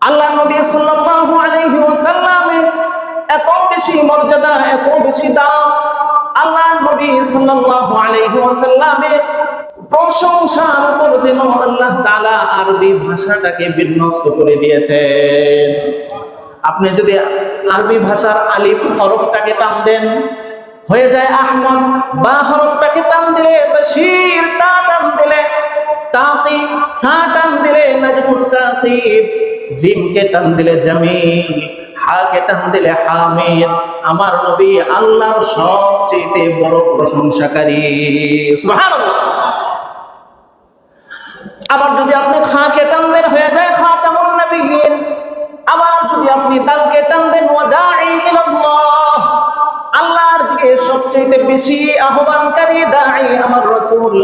আল্লাহ নবী সাল্লাল্লাহু আলাইহি ওয়াসাল্লামের এত বেশি মর্যাদা, এত বেশি দাম। আল্লাহ নবী সাল্লাল্লাহু আলাইহি ওয়াসাল্লামের প্রশংসার উপর যেন আল্লাহ তাআলা আরবি ভাষাটাকে বিন্যস্ত করে দিয়েছেন। আপনি যদি আরবি ভাষার আলিফ হরফটাকে টান দেন হয়ে যায় আহমদ, বা হরফটাকে টান দিলে বশীর, তা টান দিলে তাকি, সা টান দিলে নাজমুস সাকিব, জিমকে টান দিলে জামিল, হাকে টান দিলে হামিদ। আমার নবী আল্লাহর সবচেয়ে বড় প্রশংসাকারী। সুবহানাল্লাহ। আবার যদি আপনি খাকে টান দেন হয়ে যায় খাতামুন নবিয়্যিন। আবার যদি আপনি দালকে টান দেন ওয়াদাঈ ইলাল্লাহ, আল্লাহর দিকে সবচেয়ে বেশি আহ্বানকারী দাঈ আমার রাসূল।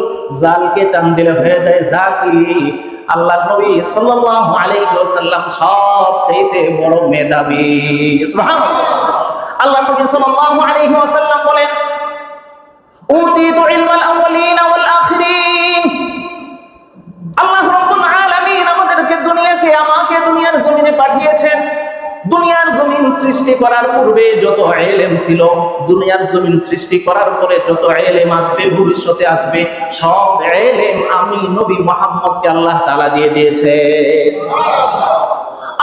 জালকে টান দিলে হয়ে যায় জাকি। আল্লাহর নবী সাল্লাল্লাহু আলাইহি ওয়াসাল্লাম সবচেয়ে বড় মেধাবী। সুবহানাল্লাহ। আল্লাহর নবী সাল্লাল্লাহু আলাইহি ওয়াসাল্লাম বলেন, উতীতু ইলমাল আউয়ালিন ওয়াল আখিরিন। আল্লাহ রাব্বুল আলামিন আমাদেরকে আমাকে দুনিয়ার জমিনে পাঠিয়েছেন। দুনিয়ার জমিন সৃষ্টি করার পূর্বে যত ইলম ছিল, দুনিয়ার জমিন সৃষ্টি করার পরে যত ইলম আসবে, ভবিষ্যতে আসবে, সব ইলম আমি নবী মুহাম্মদকে আল্লাহ তাআলা দিয়ে দিয়েছে।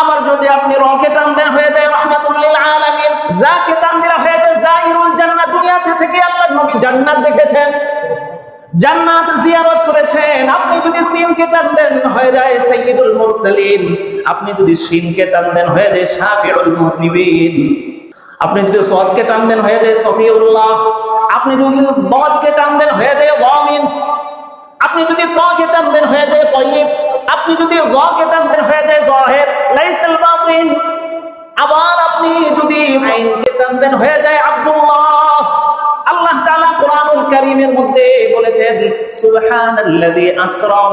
আবার যদি আপনি রকে টান দেন হয়ে যায় রাহমাতুল লিল আলামিন, যাকে টান দিলে হয়ে যায় জাইরুল জান্নাত। দুনিয়াতে থেকে আল্লাহর নবী জান্নাত দেখেছেন, জান্নাত জিয়ারত করেছেন। আপনি যদি সিনকে টান দেন হয়ে যায় সাইয়্যিদুল মুরসালিন, আপনি যদি শিনকে টান দেন হয়ে যায় শাফিউল মুজনিবিন, আপনি যদি সাদকে টান দেন হয়ে যায় সফিউল্লাহ, আপনি যদি বাদকে টান দেন হয়ে যায় দামিন, আপনি যদি তাকে টান দেন হয়ে যায় তাইয়্যিব, আপনি যদি যাকে টান দেন হয়ে যায় যাহির লাইসাল বাতিন। আবার আপনি যদি আইনকে টান দেন হয়ে যায় আব্দুল্লাহ। আল্লাহ তাআলা কোরআনুল কারীমের মধ্যে বলেছেন সুবহানাল্লাযী আসরা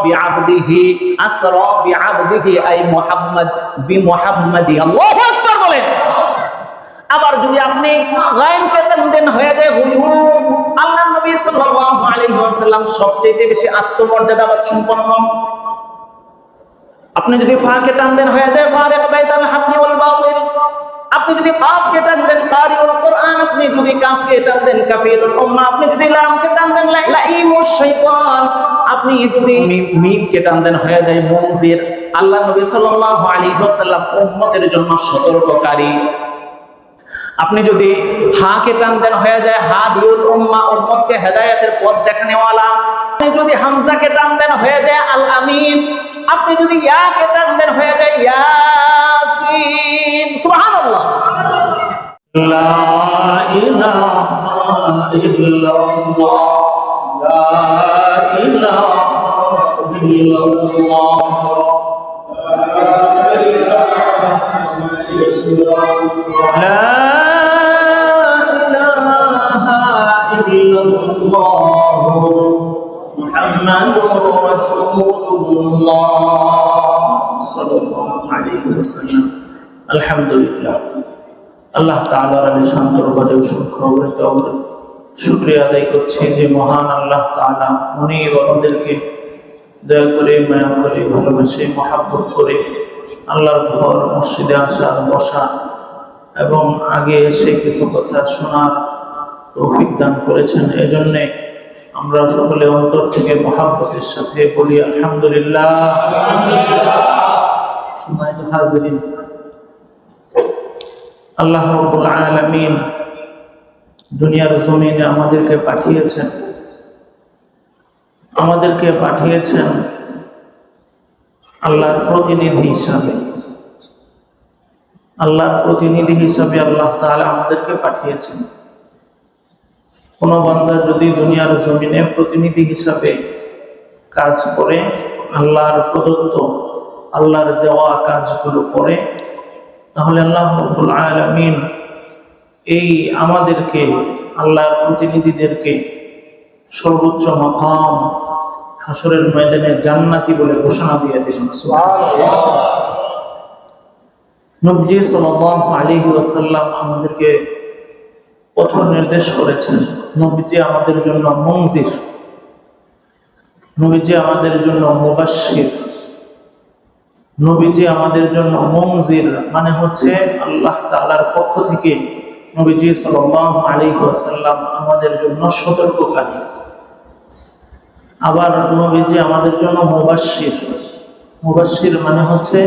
বিআবদিহি আই মুহাম্মদ বিমুহাম্মাদি। আল্লাহু আকবার বলেন। আবার যদি আপনি গায়নকে টান দেন হয়ে যায় হুয়ুব। আল্লাহর নবী সাল্লাল্লাহু আলাইহি ওয়াসাল্লাম সবচেয়ে বেশি আত্মমর্যাদাবান সম্পন্ন। আপনি যদি ফাকে টান দেন হয়ে যায় ফারিক বাইতাল হাক্কি ওয়াল বাতিল। আপনি যদি কাফকে টান দেন কারিউল কোরআন, আপনি যদি কাফকে টান দেন কাফিরুল উম্মাহ, আপনি যদি লামকে টান দেন লাঈমুশ শাইতান, আপনি যদি মিমকে টান দেন হয়ে যায় মুনজির। আল্লাহ নবী সাল্লাল্লাহু আলাইহি ওয়াসাল্লাম উম্মতের জন্য সতর্ককারী। আপনি যদি হাকে টান দেন হয়ে যায় হাদিউল উম্মাহ, উম্মতকে হেদায়েতের পথ দেখানেওয়ালা। আপনি যদি হামজাকে টান দেন হয়ে যায় আল আমিন। আপনি যদি ইয়াকে টান দেন হয়ে যায় ইয়াসিন। সুবহানাল্লাহ। লা ইলাহা ইল্লাল্লাহ, লা ইলাহা ইল্লাল্লাহ, লা ইলাহা ইল্লাল্লাহ মুহাম্মাদুর রাসূলুল্লাহ সাল্লাল্লাহু আলাইহি ওয়াসাল্লাম। আলহামদুলিল্লাহ, আল্লাহ তাআলার আলিশান দরবারে শুকরিয়া আদায় করছি যে মহান আল্লাহ তাআলা উনি আমাদেরকে দয়া করে, মায়া করে, ভালোবেসে, মহব্বত করে আল্লাহর ঘর মসজিদে আসা, বসা এবং আগে এসে কিছু কথা শোনার তৌফিক দান করেছেন। এজন্য আমরা সকলে অন্তর থেকে মহব্বতের সাথে বলি আলহামদুলিল্লাহ। সম্মানিত হাজিরিন, আল্লাহ রাব্বুল আলামিন দুনিয়ার জমিনে আমাদেরকে পাঠিয়েছেন আল্লাহর প্রতিনিধি হিসাবে। আল্লাহর প্রতিনিধি হিসাবে আল্লাহ তাআলা আমাদেরকে পাঠিয়েছেন। কোন বান্দা যদি দুনিয়ার জমিনে প্রতিনিধি হিসাবে কাজ করে, আল্লাহর প্রদত্ত, আল্লাহর দেওয়া কাজগুলো করে, তাহলে আল্লাহ রাব্বুল আলামিন এই আমাদেরকে, আল্লাহর প্রতিনিধিদেরকে সর্বোচ্চ মাকাম হাসরের ময়দানে জান্নাতি বলে ঘোষণা দিয়ে দিলেন। সুবহানাল্লাহ। নবী সাল্লাল্লাহু আলাইহি ওয়াসাল্লাম আমাদেরকে পথ নির্দেশ করেছেন। নবীজি আমাদের জন্য মুনজির, নবীজি আমাদের জন্য মুবাশশির, নবীজি আমাদের জন্য মুনজির মানে হচ্ছে আল্লাহ তাআলার পক্ষ থেকে নবীজি সাল্লাল্লাহু আলাইহি ওয়াসাল্লাম আমাদের জন্য সতর্ককারী। আবার নবীজি আমাদের জন্য মুবাশশির। মুবাশশির মানে হচ্ছে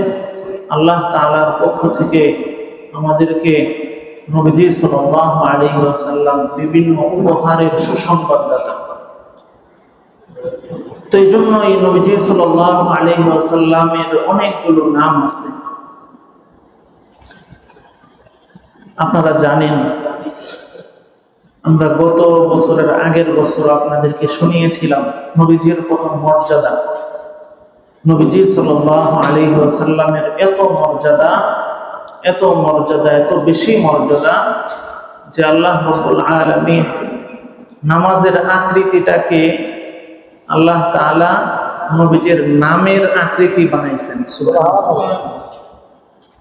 আল্লাহ তাআলার পক্ষ থেকে আমাদেরকে নবীজি সাল্লাল্লাহু আলাইহি ওয়াসাল্লাম বিভিন্ন উপহারের সুসংবাদদাতা। তো এই জন্য এই নবীজি সাল্লাল্লাহু আলাইহি ওয়াসাল্লামের অনেকগুলো নাম আছে। আপনারা জানেন, আমরা গত বছরের আগের বছর আপনাদেরকে শুনিয়েছিলাম নবীজির কত মর্যাদা। নবীজি সাল্লাল্লাহু আলাইহি ওয়াসাল্লামের এত মর্যাদা, এত বেশি মর্যাদা যে আল্লাহ রাব্বুল আলামিন নামাজের আকৃতিটাকে আল্লাহ তাআলা নবীজির নামের আকৃতি বানাইছেন। সুবহানাল্লাহ।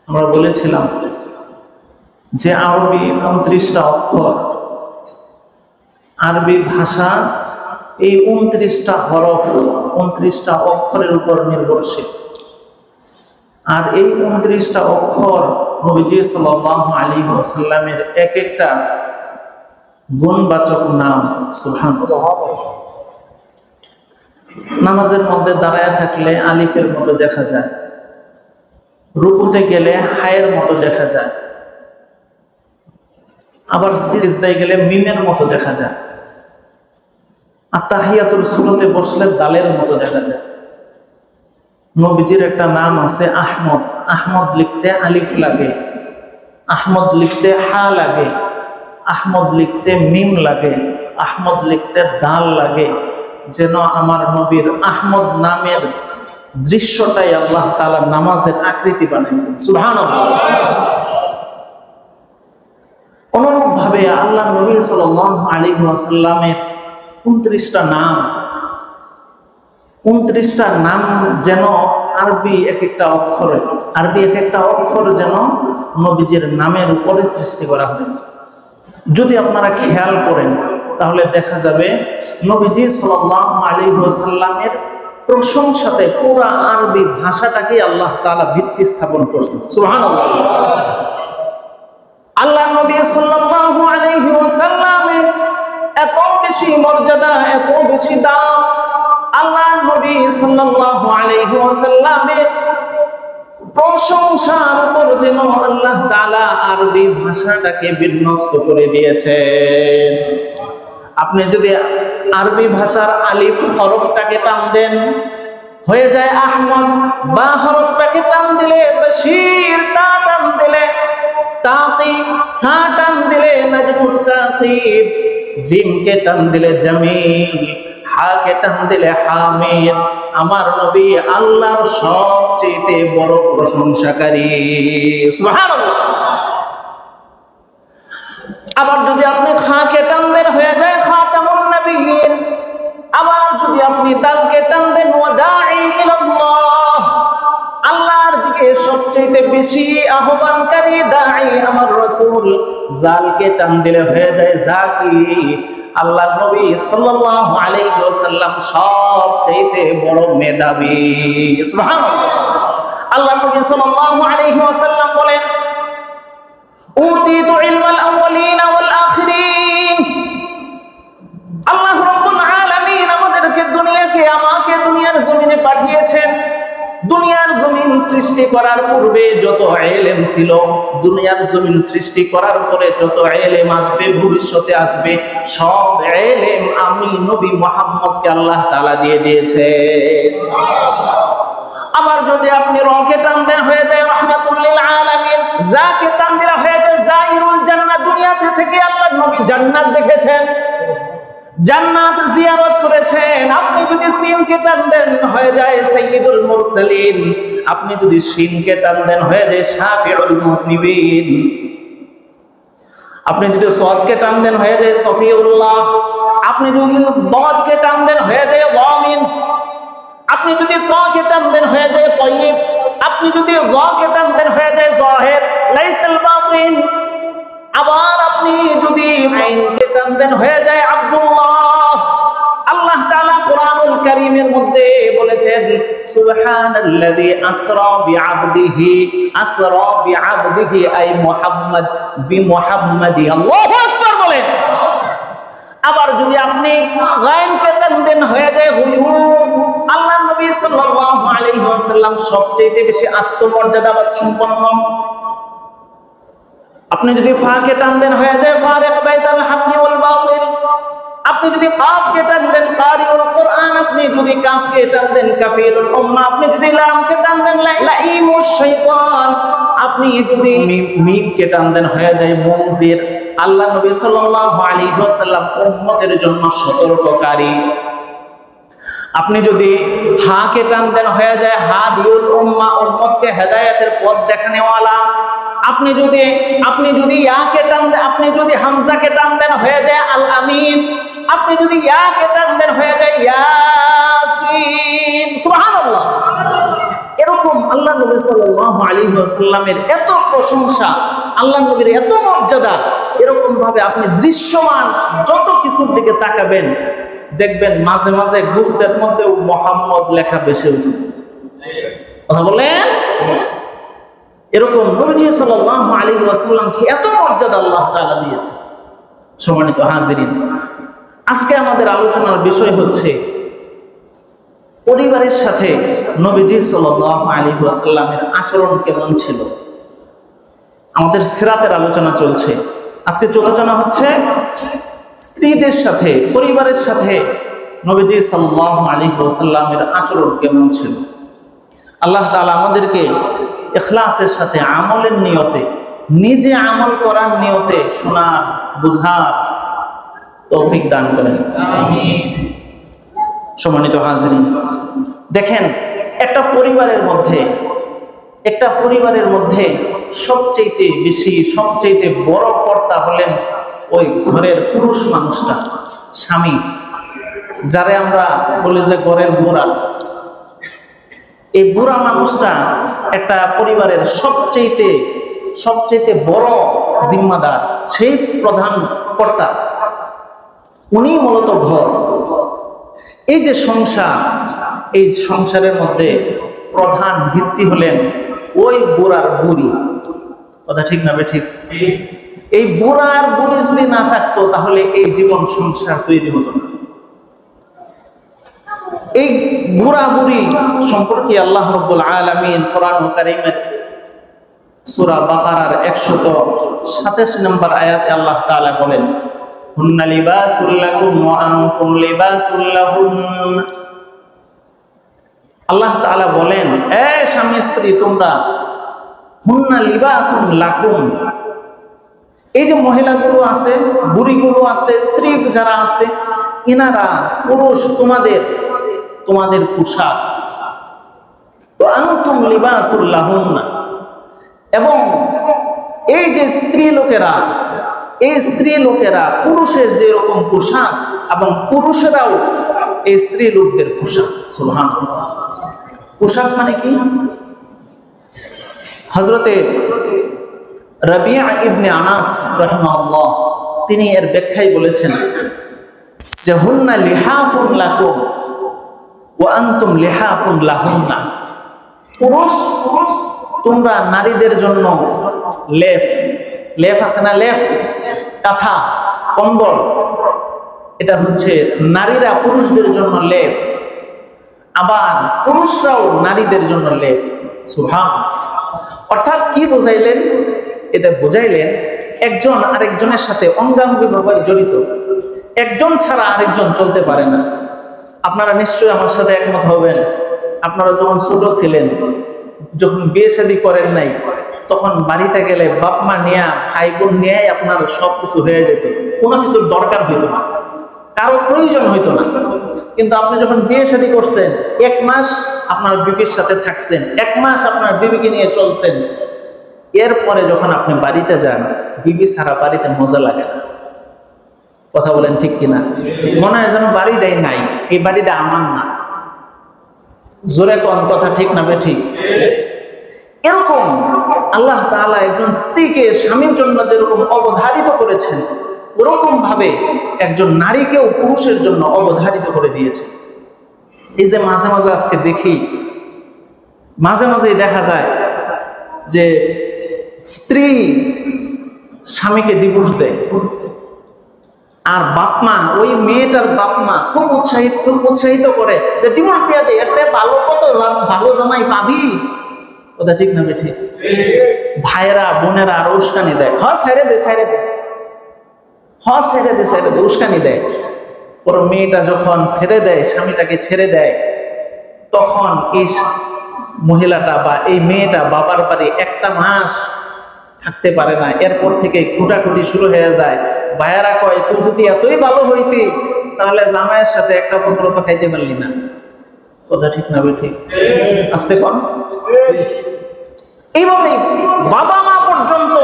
আমরা বলেছিলাম যে আরবি 29টা অক্ষর, আরবি ভাষা এই 29টা হরফ 29টা অক্ষরের উপর নির্ভরশীল। আর এই 29টা অক্ষর নবীজি সাল্লাল্লাহু আলাইহি ওয়াসাল্লামের এক একটা গুণবাচক নাম। সুবহানাল্লাহ। নামাজের মধ্যে দাঁড়ায় থাকলে আলিফের মতো দেখা যায়, রুকুতে গেলে হায়ের মতো দেখা যায়, আবার সিজদায় গেলে মিমের মতো দেখা যায়, আর তাহিয়াতুল সূরাতে বসলে দালের মতো দেখা যায়। নবীজির একটা নাম আছে আহমদ। আহমদ লিখতে আলিফ লাগে, আহমদ লিখতে হা লাগে, আহমদ লিখতে মিম লাগে, আহমদ লিখতে দাল লাগে। যেন আমার নবীর আহমদ নামের দৃশ্যটাই আল্লাহ তাআলা নামাজের আকৃতি বানাইছেন। সুবহানাল্লাহ। অনুরূপ ভাবে আল্লাহ নবী সাল্লাল্লাহু আলাইহি ওয়াসাল্লামের 29টা নাম, 29টা নাম যেন আরবি এক একটা অক্ষর যেন নবীজির নামের উপরে সৃষ্টি করা হয়েছে। যদি আপনারা খেয়াল করেন তাহলে দেখা যাবে নবীজি সাল্লাল্লাহু আলাইহি ওয়াসাল্লামের প্রশংসাতে পুরো আরবি ভাষাটাকে আল্লাহ তাআলা ভিত্তি স্থাপন করেছেন। সুবহানাল্লাহ। আল্লাহ নবী সাল্লাল্লাহু আলাইহি ওয়াসাল্লামের এত বেশি মর্যাদা, এত বেশি দাম। আল্লাহ নবী সাল্লাল্লাহু আলাইহি ওয়াসাল্লামের প্রশংসার উপর যেন আল্লাহ তাআলা আরবি ভাষাটাকে বিন্যস্ত করে দিয়েছেন। আপনি যদি আরবি ভাষার আলিফ হরফটাকে টান দেন হয়ে যায় আহমদ, বা হরফটাকে টান দিলে বশীর, তা টান দিলে তাকি, সা টান দিলে নাজমুস সাকিব, জিমকে টান দিলে জামিল, হাকে টান দিলে হামিদ। আমার নবী আল্লাহর সবচেয়ে বড় প্রশংসাকারী। সুবহানাল্লাহ। আবার যদি আপনি খাকে টান দেন হয়ে যায় খাতামুন নবিয়্যিন। আবার যদি আপনি দালকে টান দেন ওয়াদাঈ ইলাল্লাহ, আল্লাহর দিকে সবচেয়ে বেশি আহ্বানকারী দাঈ আমার রাসূল। জালকে টান দিলে হয়ে যায় জাকি। আল্লাহ নবী সাল্লাল্লাহু আলাইহি ওয়াসাল্লাম সবচেয়ে বড় মেধাবী। সুবহানাল্লাহ। আল্লাহ নবী সাল্লাল্লাহু আলাইহি ওয়াসাল্লাম বলেন উতীতু ইলমাল আউয়ালিন ওয়াল আখিরিন। আল্লাহ রাব্বুল আলামিন আমাদেরকে আমাকে দুনিয়ার জমিনে পাঠিয়েছেন। দুনিয়ার জমিন সৃষ্টি করার পূর্বে যত ইলম ছিল, দুনিয়ার জমিন সৃষ্টি করার পরে যত ইলম আসবে, ভবিষ্যতে আসবে, সব ইলম আমি নবী মুহাম্মদকে আল্লাহ তাআলা দিয়ে দিয়েছেন। আবার যদি আপনি রকে টান দেন হয়ে যায় রাহমাতুল লিল আলামিন, যাকে টান দিলে হয়ে যায় জাইরুল জান্নাত। দুনিয়াতে থেকে আল্লাহ নবী জান্নাত দেখেছেন, জান্নাত জিয়ারত করেছেন। আপনি যদি সিনকে টান দেন হয়ে যায় সাইয়্যিদুল মুরসালিন, আপনি যদি শিনকে টান দেন হয়ে যায় শাফিউল মুজনিবিন, আপনি যদি সদকে টান দেন হয়ে যায় সফিউল্লাহ, আপনি যদি দাদকে টান দেন হয়ে যায় যামিন, আপনি যদি তাকে টান দেন হয়ে যায় তাইয়্যিব, আপনি যদি যাকে টান দেন হয়ে যায় যাহির লাইসাল বাতিন। আবার আপনি যদি আইনকে টান দেন হয়ে যায় আব্দুল্লাহ। আল্লাহ তাআলা কোরআনুল কারীমের মধ্যে বলেছেন সুবহানাল্লাযী আসরা বিআবদিহি আই মুহাম্মদ বিমুহাম্মাদি। আল্লাহু আকবার বলেন। আবার যদি আপনি গায়নকে টানদেন হয়ে যায় হুজুর, আল্লাহর নবী সাল্লাল্লাহু আলাইহি ওয়াসাল্লাম সবচেয়ে বেশি আত্মমর্যাদাবান সম্পন্ন। আপনি যদি ফাকে টানদেন হয়ে যায় ফারিক বাইতাল হাক্কি ওয়াল বাতিল। আপনি যদি কাফকে টানদেন কারিউল কোরআন, আপনি যদি কাফকে টানদেন কাফিরুল উম্মাহ, আপনি যদি লামকে টানদেন লাইমুশ শাইতান, আপনি যদি মিমকে টানদেন হয়ে যায় মুনজির। আল্লাহ নবী সাল্লাল্লাহু আলাইহি ওয়াসাল্লাম উম্মতের জন্য সতর্ককারী। আপনি যদি হাকে টানদেন হয়ে যায় হাদিউল উম্মাহ, উম্মতকে হেদায়েতের পথ দেখানেওয়ালা। আপনি যদি ইয়াকে টানদেন, আপনি যদি হামজাকে টানদেন হয়ে যায় আল আমিন। আপনি যদি ইয়াকে টানদেন হয়ে যায় ইয়াসিন। সুবহানাল্লাহ। এরকম আল্লাহ নবী সাল্লাল্লাহু আলাইহি ওয়াসাল্লামের এত প্রশংসা, আল্লাহ নবীর এত মর্যাদা, এরকম ভাবে আপনি দৃশ্যমান যত কিছুর দিকে তাকাবেন দেখবেন মাঝে মাঝে গুস্তের মধ্যেও মুহাম্মদ লেখা বেশি উঠবে। কথা বলেন। এরকম নবীজি সাল্লাল্লাহু আলাইহি ওয়াসাল্লামকে এত মর্যাদা আল্লাহ তাআলা দিয়েছে। সম্মানিত হাজিরিন, আজকে আমাদের আলোচনার বিষয় হচ্ছে পরিবারের সাথে নবীজি সাল্লাল্লাহু আলাইহি ওয়াসাল্লামের আচরণ কেমন ছিল। আমাদের সিরাতের আলোচনা চলছে। আজকে আলোচনা হচ্ছে স্ত্রীদের সাথে, পরিবারের সাথে নবীজি সাল্লাল্লাহু আলাইহি ওয়াসাল্লামের আচরণ কেমন ছিল। আল্লাহ তাআলা আমাদেরকে ইখলাসের সাথে আমলের নিয়তে, নিজে আমল করার নিয়তে শোনার বুঝার তৌফিক দান করেন। আমিন। সম্মানিত হাজিরিন, দেখেন একটা পরিবারের মধ্যে সবচেয়ে বেশি, সবচেয়ে বড় কর্তা হলেন ওই ঘরের পুরুষ মানুষটা, স্বামী, যারে আমরা বলি যে ঘরের বুড়া। এই বুড়া মানুষটা একটা পরিবারের সবচেয়ে বড় জিম্মাদার, সেই প্রধান কর্তা। উনি মূলত ঘর। এই যে সংসার, এই সংসারের মধ্যে প্রধান ভিত্তি হলেন ওই বুড়ার বুড়ি। কথা ঠিক না ঠিক? এই বুড়ার বুড়ি যদি না থাকতো তাহলে এই জীবন সংসার তৈরি হতো না। এই বুড়া বুড়ি সম্পর্কে আল্লাহ রাব্বুল আলামিন কোরআন কারীমের সূরা বাকারার 127 নম্বর আয়াতে আল্লাহ তাআলা বলেন, হুন্না লিবাসুল লাকুম ওয়া আনতুম লিবাসুল লাহুন। আল্লাহ তাআলা বলেন, এ স্বামী স্ত্রী তোমরা, হুন্না লিবাসুল লাকুম, এই যে মহিলাগুলো আছে, বুড়িগুলো আছে, স্ত্রী যারা আছে, এনারা পুরুষ তোমাদের পোশাক। তো আনতুম লিবাসুল লাহুন্না, এবং এই যে স্ত্রী লোকেরা পুরুষের যে রকম পোশাক, এবং পুরুষেরাও এই স্ত্রী লোকদের পোশাক। সুবহানাল্লাহ। পোশাক মানে কি? হযরতে রাবিয়া ইবনে আনাস রাহিমাহুল্লাহ তিনি এর ব্যাখ্যায় বলেছেন যে হুন্না লিহাফুন লাকুম ওয়া আনতুম লিহাফুন লাহুন্না। পুরুষ তোমরা নারীদের জন্য লেফ আছে না, লেফ, কাঁথা, কম্বল, এটা হচ্ছে নারীরা পুরুষদের জন্য লেফ, আবার পুরুষরাও নারীদের জন্য লেফ। সুবহানাল্লাহ। অর্থাৎ কি বোঝাইলেন? এটা বোঝাইলেন একজন আরেকজনের সাথে অঙ্গাঙ্গিভাবে জড়িত, একজন ছাড়া আরেকজন চলতে পারে না। আপনারা নিশ্চয়ই আমার সাথে একমত হবেন, আপনারা যখন ছোট ছিলেন, যখন বিয়ে শাদী করেন নাই, তখন বাড়িতে গেলে বাপ মা নিয়ে, ভাই বোন নিয়ে আপনার সবকিছু হয়ে যেত, কোনো কিছুর দরকার হইতো না, কারো প্রয়োজন হইতো না। কিন্তু আপনি যখন বিয়ে শাদী করছেন, 1 মাস আপনার বিবির সাথে থাকছেন, 1 মাস আপনার বিবিকে নিয়ে চলছেন, এরপরে যখন আপনি বাড়িতে যান, বিবি ছাড়া বাড়িতে মজা লাগে না। কথা বলেন ঠিক কিনা? মনে হয় যেন বাড়িটাই নাই, এই বাড়িটা আমার না। জোরে কোন কথা ঠিক না ঠিক? এরকম আল্লাহ তাআলা একজন স্ত্রীকে স্বামীর জন্য যেরকম অবধারিত করেছেন, ওরকম ভাবে একজন নারীকেও পুরুষের জন্য অবধারিত করে দিয়েছে। এই যে মাঝে মাঝে আজকে দেখি, মাঝে মাঝেই দেখা যায় যে স্ত্রী স্বামীকে ডিভোর্স দেয়, আর বাপমা, ওই মেয়েটার বাপমা খুব উৎসাহিত করে যে ডিভোর্স দিয়ে দেয়, এর ভালো কত ভালো জামাই পাবি। কথা ঠিক না ঠিক? ভাইয়েরা বোনেরা আরো উস্কানি দেয়, ছেড়ে দে ছেড়ে দে, ছেড়ে দে ছেড়ে দে, উস্কানি দেয়। ওর মেয়েটা যখন ছেড়ে দেয়, স্বামীটাকে ছেড়ে দেয়, তখন এই মহিলাটা বা এই মেয়েটা বাবার বাড়ি একটা মাস থাকতে পারে না। এরপর থেকে খুঁটাখুটি শুরু হয়ে যায়। ভাইয়ারা কয়, তুই যদি এতই ভালো হইতি তাহলে জামাইয়ের সাথে একটা বছর তো খাইতে পারলি না। কথা ঠিক না ঠিক? আসতে কন। এইভাবে বাবা মা পর্যন্ত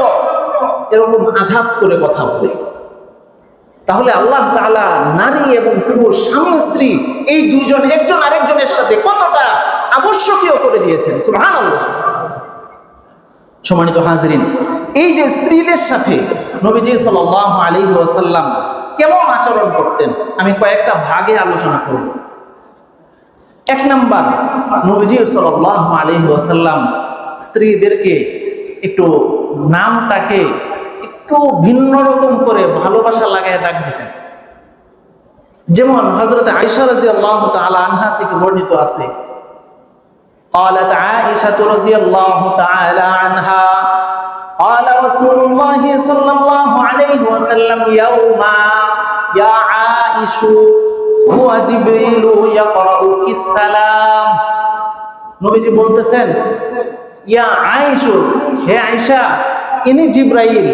এরকম আঘাত করে কথা বলে। তাহলে আল্লাহ তাআলা নারী এবং পুরুষ, স্বামী স্ত্রী, এই দুইজন একজন আরেকজনের সাথে কতটা আবশ্যকীয় করে দিয়েছেন। সুবহানাল্লাহ। সম্মানিত হাজিরিন, এই যে স্ত্রীদের সাথে নবীজি সাল্লাল্লাহু আলাইহি ওয়াসাল্লাম কেমন আচরণ করতেন, আমি কয়েকটা ভাগে আলোচনা করব। এক নাম্বার, নবীজি সাল্লাল্লাহু আলাইহি ওয়াসাল্লাম স্ত্রীদেরকে একটু নামটাকে একটু ভিন্ন রকম করে ভালোবাসা লাগায় ডাক দিতেন। যেমন হযরত আয়েশা রাদিয়াল্লাহু তাআলা আনহা থেকে বর্ণিত আছে, قالت عائشة رضي الله تعالى عنها قال رسول الله صلى الله عليه وسلم يوما يا عائشة هو جبريل يقرأك السلام। নবীজি বলতেছেন, ইয়া আয়েশা, হে আয়েশা, ইনি জিবরাইল,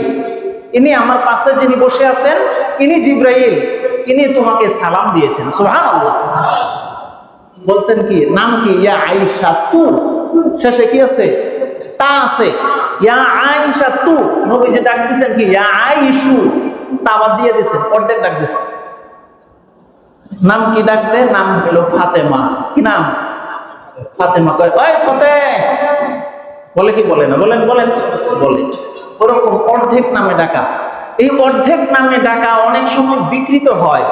ইনি আমার পাশে যিনি বসে আছেন, ইনি জিবরাইল, ইনি তোমাকে সালাম দিয়েছেন। সুবহানাল্লাহ। বলছেন কি, নাম কি? ইয়া আয়েশা তু, শেষে কি আছে? তা আছে। ইয়া আয়েশা তু, নবীজি ডাক দিয়েছেন কি? ইয়া আয়েশু, তা বাদ দিয়ে দিয়েছেন, অর্ধেক ডাক দিয়েছেন। নাম কি ডাকতে? নাম হলো ফাতেমা। কি নাম? ফাতেমা। কয়, ওই ফতে, বলে কি বলে না? বলেন বলেন, বলে। ওরকম অর্ধেক নামে ডাকা। এই অর্ধেক নামে ডাকা অনেক সময় বিকৃত হয়।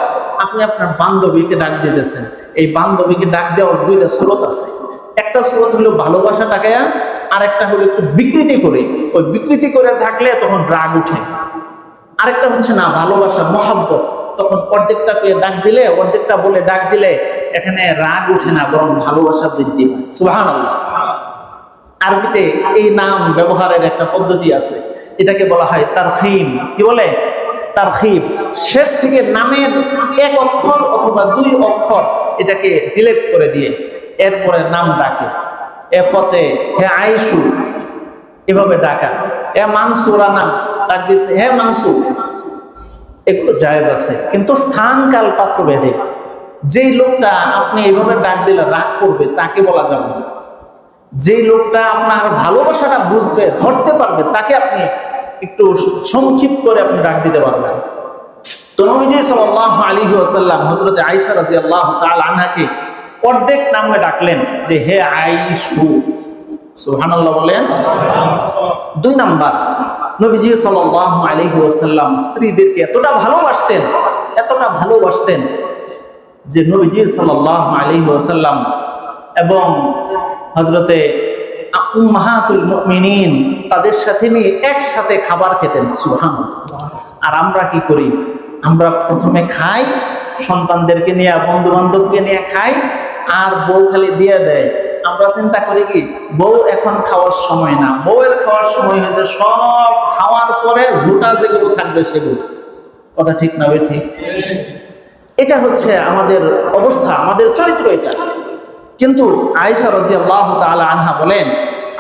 আপনি আপনার বান্ধবীকে ডাক দিতেছেন, এই বান্ধবীকে ডাক দেওয়ার দুইটা স্রোত আছে। একটা স্রোত হলো ভালোবাসা টাকায়া, আর একটা হলো একটু বিকৃতি করে। ওই বিকৃতি করে ডাকলে তখন রাগ উঠে। আরেকটা হচ্ছে না, ভালোবাসা, মহাব্বত, তখন অর্ধেকটা পেয়ে ডাক দিলে, অর্ধেকটা বলে ডাক দিলে এখানে রাগ উঠে না, বরং ভালোবাসা বৃদ্ধি পায়। সুবহানাল্লাহ। আরবিতে এই নাম ব্যবহারের একটা পদ্ধতি আছে, এটাকে বলা হয় তারখিম। কি বলে? তারখিব। শেষ থেকে নামের এক অক্ষর অথবা দুই অক্ষর এটাকে ডিলিট করে দিয়ে এরপরে নাম ডাকে। এ ফতে, হে আয়েশু, এভাবে ডাকা। এ মানসুরা, নাম ডাক দিয়েছে, হে মানসুর। এগুলো জায়েজ আছে, কিন্তু স্থান কাল পাত্র ভেদে। যেই লোকটা আপনি এইভাবে ডাক দিলে রাগ করবে, তাকে বলা যাবে না। যেই লোকটা আপনার ভালোবাসাটা বুঝবে, ধরতে পারবে, তাকে আপনি একটু সংক্ষিপ্ত করে আপনি ডাক দিতে পারবেন। তো নবীজি সাল্লাল্লাহু আলাইহি ওয়াসাল্লাম হযরত আয়েশা রাদিয়াল্লাহু তাআলা আনহাকে অর্ধেক নামে ডাকলেন যে হে আয়েশু। সুবহানাল্লাহ বলেন। দুই নাম্বার, নবীজি সাল্লাল্লাহু আলাইহি ওয়াসাল্লাম স্ত্রীদেরকে এতটা ভালোবাসতেন যে নবীজি সাল্লাল্লাহু আলাইহি ওয়াসাল্লাম এবং হযরতে উম্মাহাতুল মুমিনিন তাদের সাথে নিয়ে একসাথে খাবার খেতেন। সুবহানাল্লাহ। আর আমরা কি করি? আমরা প্রথমে খাই, সন্তানদেরকে নিয়ে, বন্ধু বান্ধবকে নিয়ে খাই, আর বউ খালি দিয়ে দেয়। আমরা চিন্তা করি কি, বউ এখন খাওয়ার সময় না, বউয়ের খাওয়ার সময় হয়েছে, সব খাওয়ার পরে ঝুটা যেগুলো থাকবে সেগুলো। কথা ঠিক না ঠিক? এটা হচ্ছে আমাদের অবস্থা, আমাদের চরিত্র এটা। কিন্তু আয়েশা রাদিয়াল্লাহু তাআলা আনহা বলেন,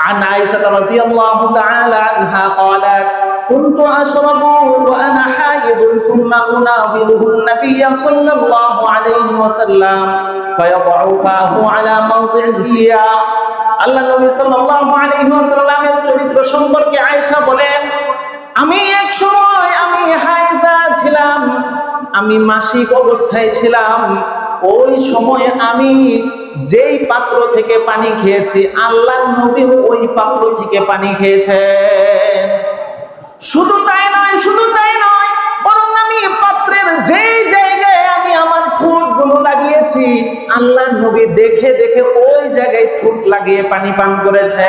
عن عائشة رضي الله تعالى عنها قالت كنت أشرب وأنا حائض ثم أناوله النبي صلى الله عليه وسلم فيضع فاه على موضع فيها। আল্লাহ নবী সাল্লাল্লাহু আলাইহি ওয়াসাল্লামের চরিত্র সম্পর্কে আয়েশা বলেন, আমি এক সময় হায়েজা ছিলাম, আমি মাসিক অবস্থায় ছিলাম। ওই সময় আমি যেই পাত্র থেকে পানি খেয়েছি, আল্লাহর নবী ওই পাত্র থেকে পানি খেয়েছেন। শুধু তাই নয়, বরং আমি পাত্রের যেই জায়গায় আমি আমার ঠোঁটগুলো লাগিয়ে দিয়েছি, আল্লাহ নবী দেখে দেখে ওই জায়গায় ঠোঁট লাগিয়ে পানি পান করেছে।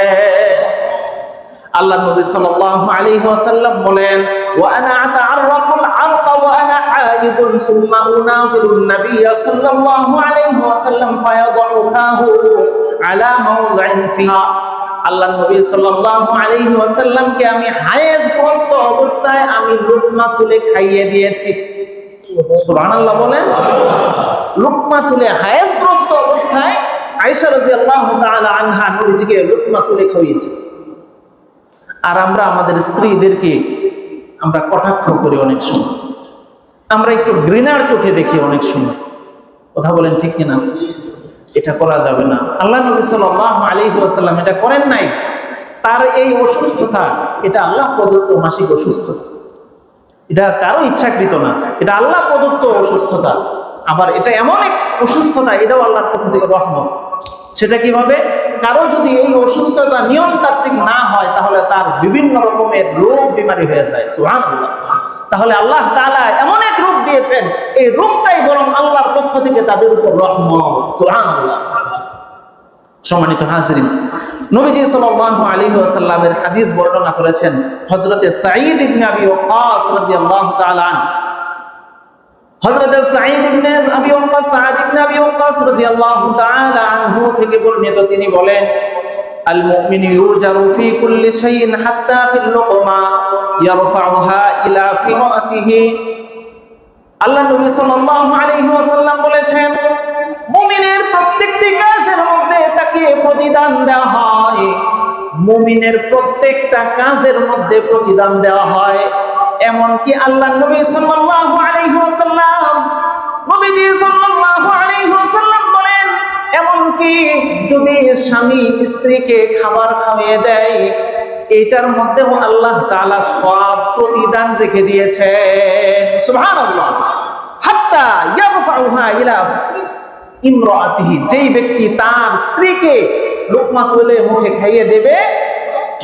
আল্লাহ নবী সাল্লাল্লাহু আলাইহি ওয়াসাল্লাম বলেন, ওয়া আনা আতাআররাকুল আরকা ওয়া আনা হাইদুন সুম্মা উনাবিলুন নাবিয়্য সাল্লাল্লাহু আলাইহি ওয়াসাল্লাম ফায়াদউ ফাহু আলা মাওযাইন ফিহা। আল্লাহ নবী সাল্লাল্লাহু আলাইহি ওয়াসাল্লামকে আমি হায়েজগ্রস্ত অবস্থায় আমি লুকমা তুলে খাইয়ে দিয়েছি। সুবহানাল্লাহ বলেন। লুকমা তুলে হায়েজগ্রস্ত অবস্থায় আয়েশা রাদিয়াল্লাহু তাআলা আনহা নবীজিকে লুকমা তুলে খাইয়েছে। আর আমরা আমাদের স্ত্রীদেরকে আমরা কটাক্ষ করি অনেক সময়, আমরা একটু ঘৃণার চোখে দেখি অনেক সময়। কথা বলেন ঠিক কিনা? এটা করা যাবে না। আল্লাহ নবী সাল্লাল্লাহু আলাইহি ওয়াসাল্লাম এটা করেন নাই। তার এই অসুস্থতা এটা আল্লাহ প্রদত্ত মাসিক অসুস্থতা, এটা কারো ইচ্ছাকৃত না, এটা আল্লাহ প্রদত্ত অসুস্থতা। আবার এটা এমন এক অসুস্থতা, এটাও আল্লাহর পক্ষ থেকে রহমত। সেটা কিভাবে? কারো যদি এই অসুস্থতা নিয়মতান্ত্রিক না হয় তাহলে তার বিভিন্ন রকমের রোগ বিমারি হয়ে যায়। সুবহানাল্লাহ। তাহলে আল্লাহ তাআলা এমন এক রূপ দিয়েছেন, এই রূপটাই বরং আল্লাহর পক্ষ থেকে তাদের উপর রহমত। সুবহানাল্লাহ। সম্মানিত হাজিরিন, নবীজি সাল্লাল্লাহু আলাইহি ওয়াসাল্লামের হাদিস বর্ণনা করেছেন হযরতে সাঈদ ইবনে আবি ওয়াক্কাস রাদিয়াল্লাহু তাআলা আনহু। হযরতে সাঈদ ইবনে আবি ওয়াক্কাস, সাঈদ ইবনে আবি ওয়াক্কাস রাদিয়াল্লাহু তাআলা আনহু থেকে বর্ণিত, তিনি বলেন, আল মুমিনু ইউজারু ফি কুল্লি শাইইন হাত্তা ফিল লুকমা ইয়ারফাউহা ইলা ফিরাতিহি। আল্লাহ নবী সাল্লাল্লাহু আলাইহি ওয়াসাল্লাম বলেছেন, মুমিনের প্রত্যেকটি কাজের মধ্যে তাকে প্রতিদান দেওয়া হয়। মুমিনের প্রত্যেকটা কাজের মধ্যে প্রতিদান দেওয়া হয়। এমনকি আল্লাহ নবী সাল্লাল্লাহু আলাইহি ওয়াসাল্লাম, নবীজি সাল্লাল্লাহু আলাইহি ওয়াসাল্লাম বলেন, এমনকি যদি স্বামী স্ত্রীকে খাবার খাইয়ে দেয়, এটার মধ্যেও আল্লাহ তাআলা সওয়াব প্রতিদান রেখে দিয়েছেন। সুবহানাল্লাহ। হাত্তা ইয়ারফাউহা ইলা ইমরাতিহি, যেই ব্যক্তি তার স্ত্রীকে লুকমা তুলে মুখে খাইয়ে দেবে,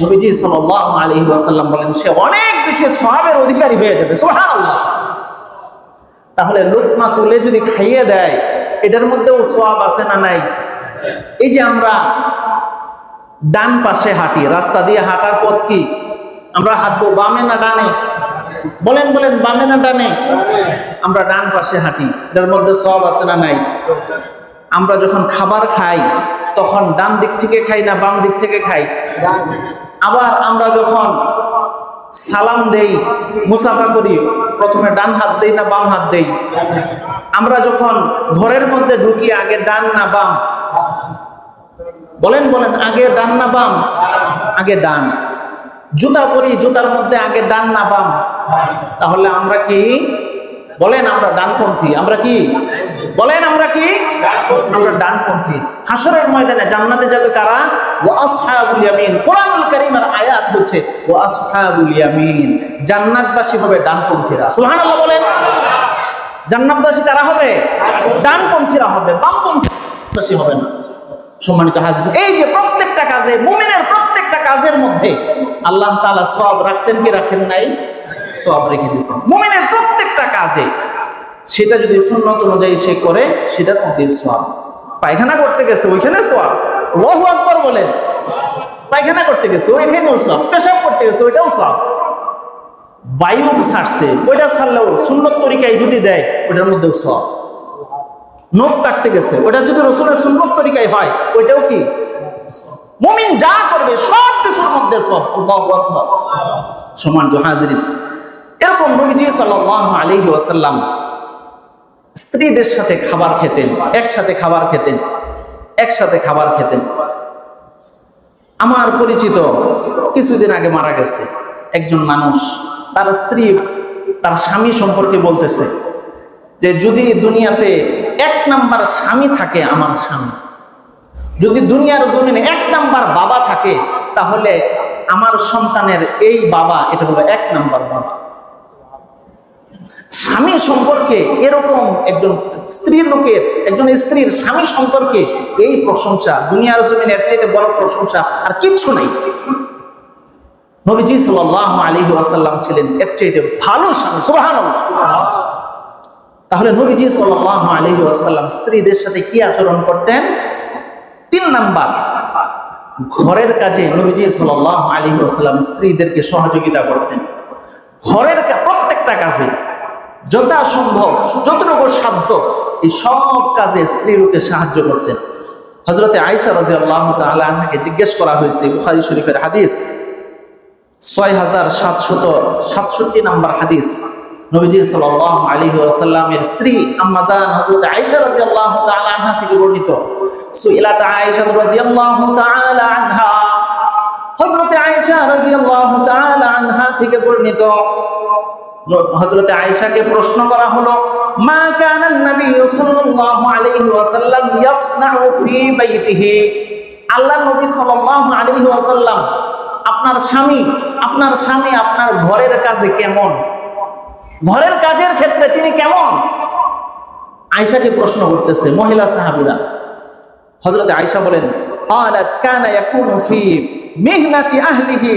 নবীজি সাল্লাল্লাহু আলাইহি ওয়াসাল্লাম বলেন, সে অনেক বেশি সওয়াবের অধিকারী হয়ে যাবে। সুবহানাল্লাহ। তাহলে লুকমা তুলে যদি খাইয়ে দেয়, এটার মধ্যেও সওয়াব আছে না নাই? এই যে আমরা ডান পাশে হাঁটি, রাস্তা দিয়ে হাঁটার পথ কি? আমরা হাঁটবো বামে না ডানে? বলেন বলেন, বামে না ডানে? আমরা ডান পাশে হাঁটি, এটার মধ্যে সওয়াব আছে না নাই? আমরা যখন খাবার খাই তখন ডান দিক থেকে খাই না বাম দিক থেকে খাই? আবার আমরা যখন সালাম দেই, মুসাফা করি, প্রথমে ডান হাত দেই না বাম হাত দেই? আমরা যখন ঘরের মধ্যে ঢুকি আগে ডান না বাম? বলেন বলেন, আগে ডান না বাম? আগে ডান। জুতা পরি, জুতার মধ্যে আগে ডান না বাম? তাহলে আমরা কি বলেন? আমরা ডানপন্থী। আমরা কি বলেন? আমরা কি? আমরা ডানপন্থী। হাসরের ময়দানে জান্নাতে যাবে কারা? ওয়া আসহাবুল ইয়ামিন। কোরআনুল কারীমের আয়াত হচ্ছে ওয়া আসহাবুল ইয়ামিন, জান্নাতবাসী হবে ডানপন্থীরা। সুবহানাল্লাহ বলেন। জান্নাতবাসী কারা হবে? ডানপন্থীরা হবে, বামপন্থী হবে না। সম্মানিত হাজির, এই যে প্রত্যেকটা কাজে, মুমিনের প্রত্যেকটা কাজের মধ্যে আল্লাহ তাআলা সওয়াব রাখছেন কি রাখেন নাই? সওয়াব রেখে দিয়েছেন মুমিনের প্রত্যেকটা কাজে। সেটা যদি সুন্নত অনুযায়ী সে করে, সেটার মধ্যে সওয়াব। পায়খানা করতে গেছে, ওইখানে সওয়াব। আল্লাহু আকবার বলেন। পায়খানা করতে গেছে, ওইখানেও সওয়াব। পেশাব করতে গেছে, ওইটাও সওয়াব। বায়ু ছাড়ছে, ওইটা ছাড়লেও সুন্নত তরিকায় যদি দেয়, ওইটার মধ্যেও সওয়াব। নখ কাটতে গেছে, ওটা যদি রাসূলের সুন্নত তরিকায় হয়, ওইটাও কি? মুমিন যা করবে সব কিছুর মধ্যে সওয়াব। আল্লাহু আকবার। সম্মানিত হাজিরিন, এরকম নবীজি সাল্লাল্লাহু আলাইহি ওয়াসাল্লাম স্ত্রীদের সাথে খাবার খেতেন, একসাথে খাবার খেতেন, একসাথে খাবার খেতেন। আমার পরিচিত কিছুদিন আগে মারা গেছে একজন মানুষ, তার স্ত্রী তার স্বামী সম্পর্কে বলতেছে যে, যদি দুনিয়াতে এক নাম্বার স্বামী থাকে আমার স্বামী, যদি দুনিয়ার জমিনে এক নাম্বার বাবা থাকে, তাহলে আমার সন্তানের এই বাবা, এটা হলো এক নাম্বার বাবা। স্বামী সম্পর্কে এরকম একজন স্ত্রীর লোকের, একজন স্ত্রীর স্বামী সম্পর্কে এই প্রশংসা, দুনিয়ার জমিনে এর চাইতে বড় প্রশংসা আর কিচ্ছু নাই। নবীজি সাল্লাল্লাহু আলাইহি ওয়াসাল্লাম ছিলেন এর চাইতে ভালো স্বামী। সুবহানাল্লাহ। তাহলে নবীজি সাল্লাল্লাহু আলাইহি ওয়াসাল্লাম স্ত্রীদের সাথে কি আচরণ করতেন? 3 নাম্বার, ঘরের কাজে নবীজি সাল্লাল্লাহু আলাইহি ওয়াসাল্লাম স্ত্রীদেরকে সহযোগিতা করতেন। ঘরের প্রত্যেকটা কাজে যথাসম্ভব যতটুকু সাধ্য এই সব কাজে স্ত্রীকে সাহায্য করতেন। হযরতে আয়েশা রাদিয়াল্লাহু তাআলা আনহাকে জিজ্ঞেস করা হয়েছে, বুখারী শরীফের হাদিস 6767 নম্বর হাদিস, নবীজি সাল্লাল্লাহু আলাইহি ওয়াসাল্লামের স্ত্রী আম্মা জান হযরত আয়েশা রাদিয়াল্লাহু তাআলা আনহা থেকে বর্ণিত, সুইলাত আয়েশা রাদিয়াল্লাহু তাআলা আনহা, হযরত আয়েশা রাদিয়াল্লাহু তাআলা আনহা থেকে বর্ণিত, হযরত আয়েশাকে প্রশ্ন করা হলো, মা কানা নবী সাল্লাল্লাহু আলাইহি ওয়াসাল্লাম ইয়াসনাউ ফি বাইতিহি, আল্লাহর নবী সাল্লাল্লাহু আলাইহি ওয়াসাল্লাম আপনার স্বামী আপনার ঘরের কাজে কেমন, ঘরের কাজের ক্ষেত্রে তিনি কেমন? আয়েশাকে প্রশ্ন করতেছে মহিলা সাহাবীরা। হযরত আয়েশা বলেন, ক্বালাত কানা ইয়াকুনু ফি মিহনাতি আহলিহি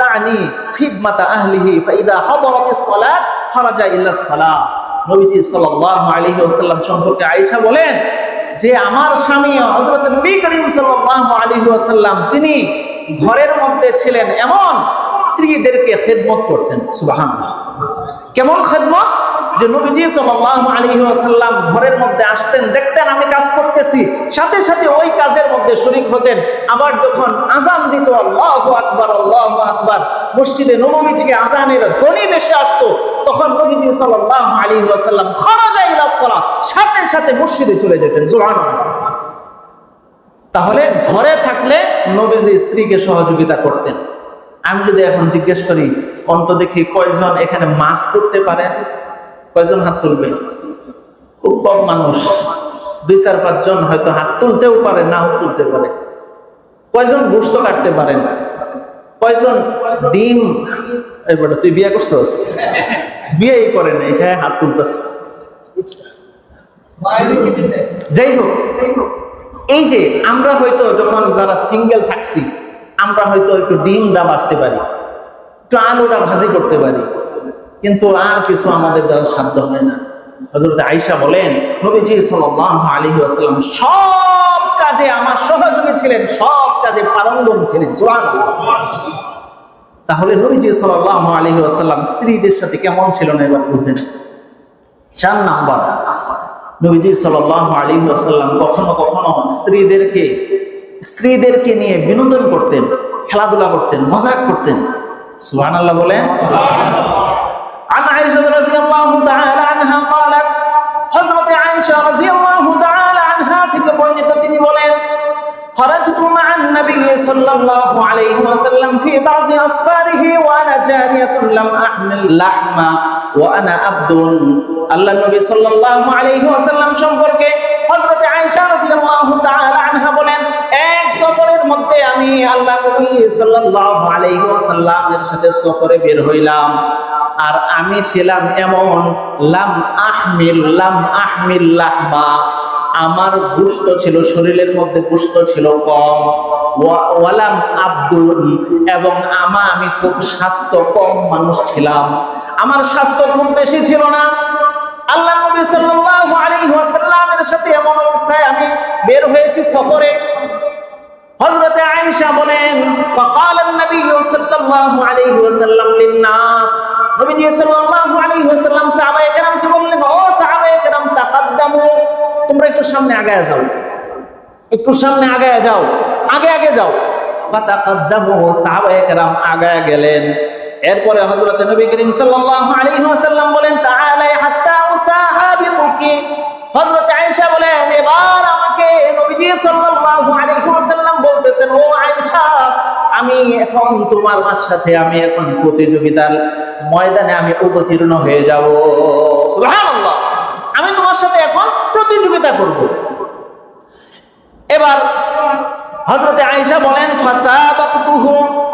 তানি খিদমাতা আহলিহি ফাইদা হাদারাতিস সালাত খারাজা ইল্লাস সালাহ। নবীজি সাল্লাল্লাহু আলাইহি ওয়াসাল্লাম সম্পর্কে আয়েশা বলেন যে আমার স্বামী হযরত নবী করিম সাল্লাল্লাহু আলাইহি ওয়াসাল্লাম তিনি ঘরের মধ্যে ছিলেন এমন স্ত্রীদেরকে খেদমত করতেন। সুবহানাল্লাহ। কেমন খেদমত? যে নবীজি সাল্লাল্লাহু আলাইহি ওয়াসাল্লাম ঘরের মধ্যে আসতেন, দেখতেন আমি কাজ করতেছি, সাথে সাথে ওই কাজের মধ্যে শরীক হতেন। আবার যখন আযান দিত আল্লাহু আকবার আল্লাহু আকবার, মসজিদে নববী থেকে আযানের ধ্বনি ভেসে আসতো, তখন নবীজি সাল্লাল্লাহু আলাইহি ওয়াসাল্লাম খারাজা ইলা সালাহ, সাথে সাথে মসজিদে চলে যেতেন। সুবহানাল্লাহ। তাহলে ঘরে থাকলে নবীজি স্ত্রীকে সহযোগিতা করতেন। আমি যদি এখন জিজ্ঞেস করি অন্ত দেখি কয়জন এখানে মাছ করতে পারেন, কয়জন হাত তুলবে? খুব কম মানুষ, 2-4-5 জন হয়তো হাত তুলতেও পারে, নাও তুলতে পারে। কয়জন গোশত কাটতে পারেন? কয়জন ডিম, এবারে তুই বিয়ে করছস? বিয়েই করে নাই, হ্যাঁ হাত তুলতেছ। যাই হোক, এই যে আমরা হয়তো যখন যারা সিঙ্গেল থাকছি, আমরা হয়তো একটু ডিমটা বাঁচতে পারি, একটু আলুটা ভাজি করতে পারি, কিন্তু আর কিছু আমাদের দ্বারা সাধ্য হয় না। হযরত আয়েশা বলেন নবীজি সাল্লাল্লাহু আলাইহি ওয়াসাল্লাম সব কাজে আমার সহযোগী ছিলেন, সব কাজে পারঙ্গম ছিলেন। সুবহানাল্লাহ। তাহলে নবীজি সাল্লাল্লাহু আলাইহি ওয়াসাল্লাম স্ত্রীদের সাথে কেমন ছিল না এবার বুঝেন। 4 নাম্বার, নবীজি সাল্লাল্লাহু আলাইহি ওয়াসাল্লাম কখনো কখনো স্ত্রীদেরকে নিয়ে বিনোদন করতেন, খেলাধুলা করতেন, মজাক করতেন। সুবহানাল্লাহ বলেন। عن عائشة رضي الله تعالى عنها قالت, হযরত আয়েশা রাদিয়াল্লাহু তাআলা আনহা থেকে বর্ণিত, তিনি বলেন, خرجت مع النبي صلى الله عليه وسلم في بعض أسفاره وأنا جارية لم أحمل لحما وأنا عبد। আল্লাহ নবী সাল্লাল্লাহু আলাইহি ওয়াসাল্লাম সম্পর্কে হযরত আয়েশা রাদিয়াল্লাহু তাআলা আনহা বলেন, এক সফরের মধ্যে আমি আল্লাহ নবী সাল্লাল্লাহু আলাইহি ওয়াসাল্লামের সাথে সফরে বের হইলাম, আর আমি ছিলাম এমন লাম আহমিল লাহমা, আমার গোশত ছিল, শরীরের মধ্যে গোশত ছিল কম, ওয়ালাম আব্দুল, এবং আমি খুব স্বাস্থ্য কম মানুষ ছিলাম, আমার স্বাস্থ্য খুব বেশি ছিল না। আল্লাহ নবী সাল্লাল্লাহু আলাইহি ওয়াসাল্লামের সাথে এমন অবস্থায় আমি বের হয়েছি সফরে। হযরত আয়েশা বলেন, ফাকাল নবী সাল্লাল্লাহু আলাইহি ওয়াসাল্লাম লিন-নাস, নবীজি সাল্লাল্লাহু আলাইহি ওয়াসাল্লাম সাহাবায়ে কেরামকে বললেন, ও সাহাবায়ে কেরাম, তাকাদ্দামু, তোমরা একটু সামনে আগায়া যাও, একটু সামনে আগায়া যাও, আগে যাও। ফাতাকাদ্দামু, সাহাবায়ে কেরাম আগায়া গেলেন। এরপরে হযরত নবী করিম সাল্লাল্লাহু আলাইহি ওয়াসাল্লাম বলেন, তাআলা হাত্তা উসাহাবিকুকি, হযরত আয়েশা বলেন, এবার আমাকে নবীজি সাল্লাল্লাহু আলাইহি ওয়াসাল্লাম বলতেছেন, ও আয়েশা, আমি এখন তোমার সাথে আমি এখন প্রতিযোগিতার ময়দানে আমি অবতীর্ণ হয়ে যাব। সুবহানাল্লাহ। আমি তোমার সাথে এখন প্রতিযোগিতা করব। এবার হযরত আয়েশা বলেন,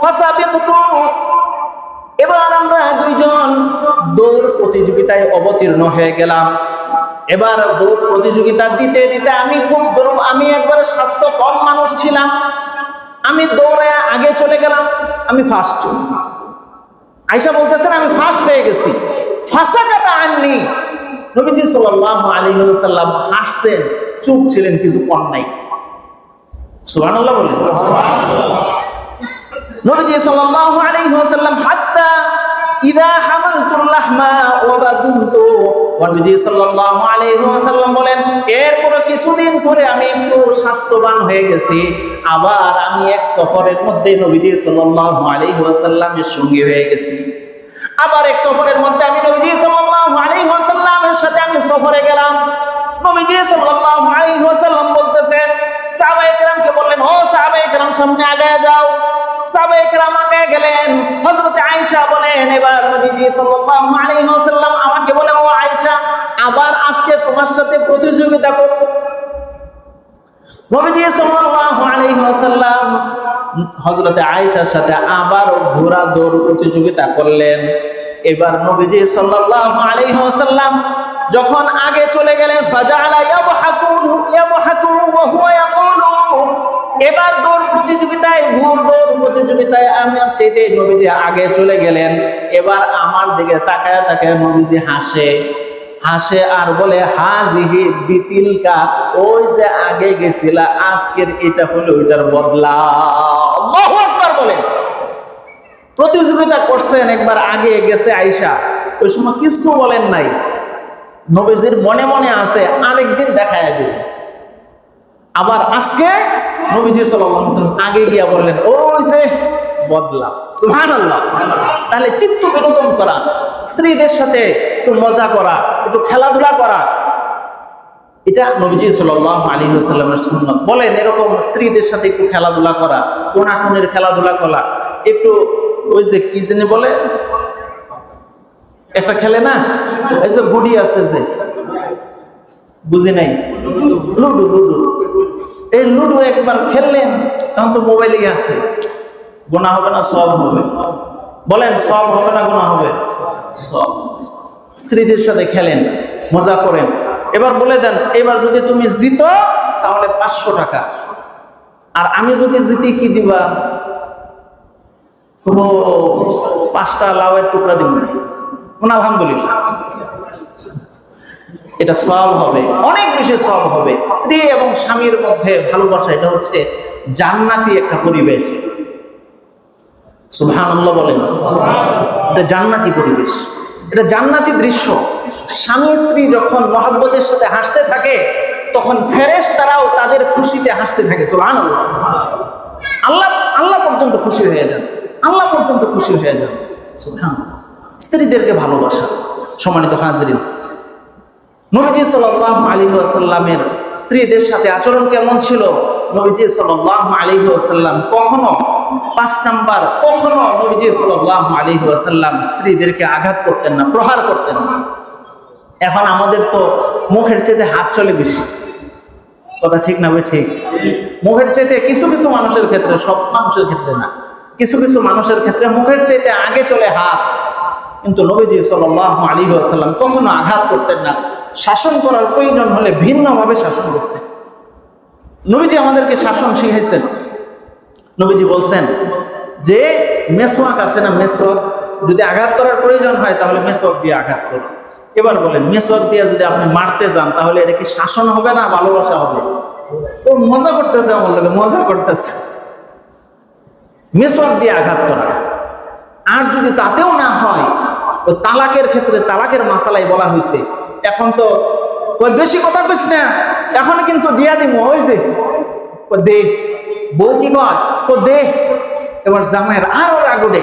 ফাসাবিকতু, এবার আমরা দুইজন দৌড় প্রতিযোগিতায় অবতীর্ণ হয়ে গেলাম। এবার দৌড় প্রতিযোগিতা দিতে দিতে আমি একবারে স্বাস্থ্য কম মানুষ ছিলাম, আমি দৌড়ে আগে চলে গেলাম, আমি ফার্স্ট। আয়েশা বলতেছেন আমি ফার্স্ট হয়ে গেছি। ফাসাকাতা আননি, নবীজি সাল্লাল্লাহু আলাইহি ওয়াসাল্লাম হাসছেন, চুপ ছিলেন, কিছু কর নাই। সুবহানাল্লাহ বলেন। নবীজি সাল্লাল্লাহু আলাইহি ওয়াসাল্লাম হাত্তা ইদা হামালতুল লাহমা ওয়া বাদুনতু, নবীজি সাল্লাল্লাহু আলাইহি ওয়াসাল্লাম বলেন এরপর কিছুদিন পরে আমি একটু স্বাস্থ্যবান হয়ে গেছি, আবার আমি এক সফরের মধ্যে নবীজি সাল্লাল্লাহু আলাইহি ওয়াসাল্লামের সঙ্গী হয়ে গেছি। আবার এক সফরের মধ্যে আমি নবীজি সাল্লাল্লাহু আলাইহি ওয়াসাল্লামের সাথে আমি সফরে গেলাম। নবীজি সাল্লাল্লাহু আলাইহি ওয়াসাল্লাম বলতেছেন, সাহাবায়ে কেরামকে বললেন, ও সাহাবায়ে কেরাম সামনে আগায় যাও। সাহাবায়ে কেরাম আগায় গেলেন। হযরত আয়েশা বলেন, এবার নবীজি সাল্লাল্লাহু আলাইহি ওয়াসাল্লাম আমাকে বলে, ও আয়েশা, আবার আজকে তোমার সাথে প্রতিযোগিতা করব। নবীজি সাল্লাল্লাহু আলাইহি ওয়াসাল্লাম হযরত আয়েশার সাথে আবারও ঘোড়া দৌড় প্রতিযোগিতা করলেন। এবার নবীজি সাল্লাল্লাহু আলাইহি ওয়াসাল্লাম যখন আগে চলে গেলেন, ফাজাআলা ইয়াবহাকু ওয়া হুয়া ইয়াকুলু, এবার দৌড় প্রতিযোগিতায়, ঘোড় দৌড় প্রতিযোগিতায় আমার চাইতে নবীজি আগে চলে গেলেন। এবার আমার দিকে তাকায় তাকায় নবীজি হাসে আর বলে, হাজিহি বিতিলকা, ওই যে আগে গেছিলা, আজকের এটা হলো ওইটার বদলা। আল্লাহু আকবার বলেন। প্রতিযোগিতা করছেন, একবার আগে গেছে আয়েশা, ওই সময় কিছু বলেন নাই। নবীজির মনে মনে আছে আরেকদিন দেখায় দেব। আবার আজকে নবীজি সাল্লাল্লাহু আলাইহি ওয়াসাল্লাম আগে গিয়া বললেন, ওই যে বদলা। সুবহানাল্লাহ। তাহলে চিত্ত বিনোদন করা, স্ত্রীদের সাথে একটু মজা করা, একটু খেলাধুলা করা, এটা নবীজি সাল্লাল্লাহু আলাইহি ওয়াসাল্লামের সুন্নাত। বলেন এরকম স্ত্রীদের সাথে একটু খেলাধুলা করা, কোনাকুনির খেলাধুলা করা, একটু ওই যে কি জানি বলে একটা খেলে না, এই যে গুডি আছে যে, বুঝি নাই, লুডু। এই লুডু একবার খেললেন, এখন তো মোবাইলেই আছে, গুনাহ হবে না সওয়াব হবে? বলেন সওয়াব হবে না গুনাহ হবে? সওয়াব। স্ত্রীদের সাথে খেলেন, মজা করেন। এবার বলে দেন, এবার যদি তুমি জিতো তাহলে 500 টাকা, আর আমি যদি জিতি কি দিবা? 5টা লাউয়ের টুকরা দিব না। আলহামদুলিল্লাহ, এটা সওয়াব হবে, অনেক বেশি সওয়াব হবে। স্ত্রী এবং স্বামীর মধ্যে ভালোবাসা, এটা হচ্ছে জান্নাতি একটা পরিবেশ। সুবহানাল্লাহ বলেন। এটা জান্নাতি পরিবেশ, এটা জান্নাতি দৃশ্য। স্বামী স্ত্রী যখন মহব্বতের সাথে হাসতে থাকে, তখন ফেরেশতারাও তাদের খুশিতে হাসতে থাকে। সুবহানাল্লাহ। আল্লাহ পর্যন্ত খুশি হয়ে যান, আল্লাহ পর্যন্ত খুশি হয়ে যান। সুবহানাল্লাহ। স্ত্রীদেরকে ভালোবাসা। সম্মানিত হাজিরিন, নবীজি সাল্লাল্লাহু আলাইহি ওয়াসাল্লামের স্ত্রীদের সাথে আচরণ কেমন ছিল? নবীজি সাল্লাল্লাহু আলাইহি ওয়াসাল্লাম কখনো 5 নাম্বার, কখনো নবীজি সাল্লাল্লাহু আলাইহি ওয়াসাল্লাম স্ত্রীদেরকে আঘাত করতেন না, প্রহার করতেন না। এখন আমাদের তো মুখের চেয়ে হাত চলে বেশি, কথা ঠিক না? ঠিক। মুখের চেয়ে কিছু কিছু মানুষের ক্ষেত্রে, সব মানুষের ক্ষেত্রে না, কিছু কিছু মানুষের ক্ষেত্রে মুখের চেয়ে আগে চলে হাত। কিন্তু নবীজি সাল্লাল্লাহু আলাইহি ওয়াসাল্লাম কখনো আঘাত করতেন না। শাসন করার প্রয়োজন হলে ভিন্নভাবে শাসন করতেন। নবীজি আমাদেরকে শাসন শিখাইছেন। নবীজি বলছেন যে মেসওয়াক আছে না, মেসওয়াক, যদি আঘাত করার প্রয়োজন হয় তাহলে মেসওয়াক দিয়ে আঘাত করুন। এবার বলেন, মেসওয়াক দিয়ে যদি আপনি মারতে যান তাহলে এটা কি শাসন হবে না ভালোবাসা হবে? ও মজা করতেছে, আমার লোকে মজা করতেছে। মেসওয়াক দিয়ে আঘাত করা। আর যদি তাতেও না হয়, ও তালাকের ক্ষেত্রে, তালাকের মাসালাই বলা হয়েছে, এখন তো বেশি কথা কইস না, এখন কিন্তু দিয়া দিব, ওই যে দে, বউ কি কয়, ও দে। এবার জামাইয়ের আরো রাগুডে,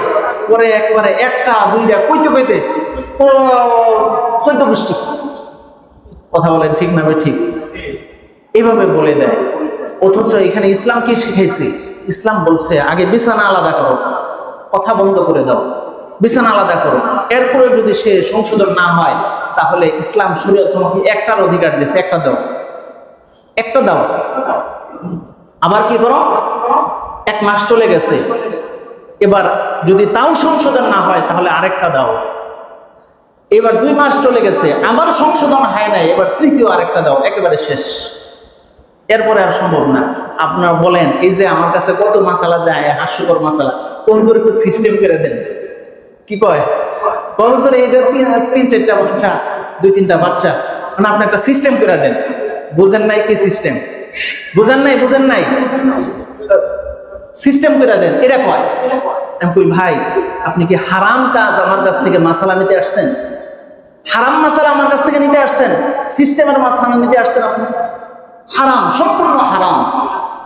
পরে একবারে 1টা 2টা কইতে কইতে ও 14 গোষ্ঠী। কথা বলেন ঠিক না? ঠিক। এইভাবে বলে দেয়। অথচ এখানে ইসলাম কি শিখাইছে? ইসলাম বলছে আগে বিছানা আলাদা করো, কথা বন্ধ করে দাও, বিছানা আলাদা করো। এরপরে যদি সে সংশোধন না হয়, তাহলে ইসলাম শরীয়ত তোমাকে 1টার অধিকার দিয়েছে, 1টা দাও, 1টা দাও। আবার কি করো, 1 মাস চলে গেছে, এবার যদি তাও সংশোধন না হয় তাহলে আরেকটা দাও। এবার 2 মাস চলে গেছে, আবার সংশোধন হয় নাই, এবার তৃতীয় আরেকটা দাও, একেবারে শেষ। এরপরে আর সম্ভব না। আপনারা বলেন, এই যে আমার কাছে কত মাসালা যায়, হাস্যকর মাসালা, হুজুর একটু সিস্টেম করে দেন। কি কয় হুজুর, এইটা 3-4টা বাচ্চা, 2-3টা বাচ্চা, মানে আপনি একটা সিস্টেম করে দেন। বুঝেন নাই কি সিস্টেম? বুঝেন নাই সিস্টেম করে দেন, এটা কয়। আমি কই ভাই আপনি কি হারাম কাজ আমার কাছ থেকে মাসালা নিতে আসছেন? হারাম মাসালা আমার কাছ থেকে নিতে আসছেন? সিস্টেমের মাসালা নিতে আসছেন আপনি? হারাম, সম্পূর্ণ হারাম,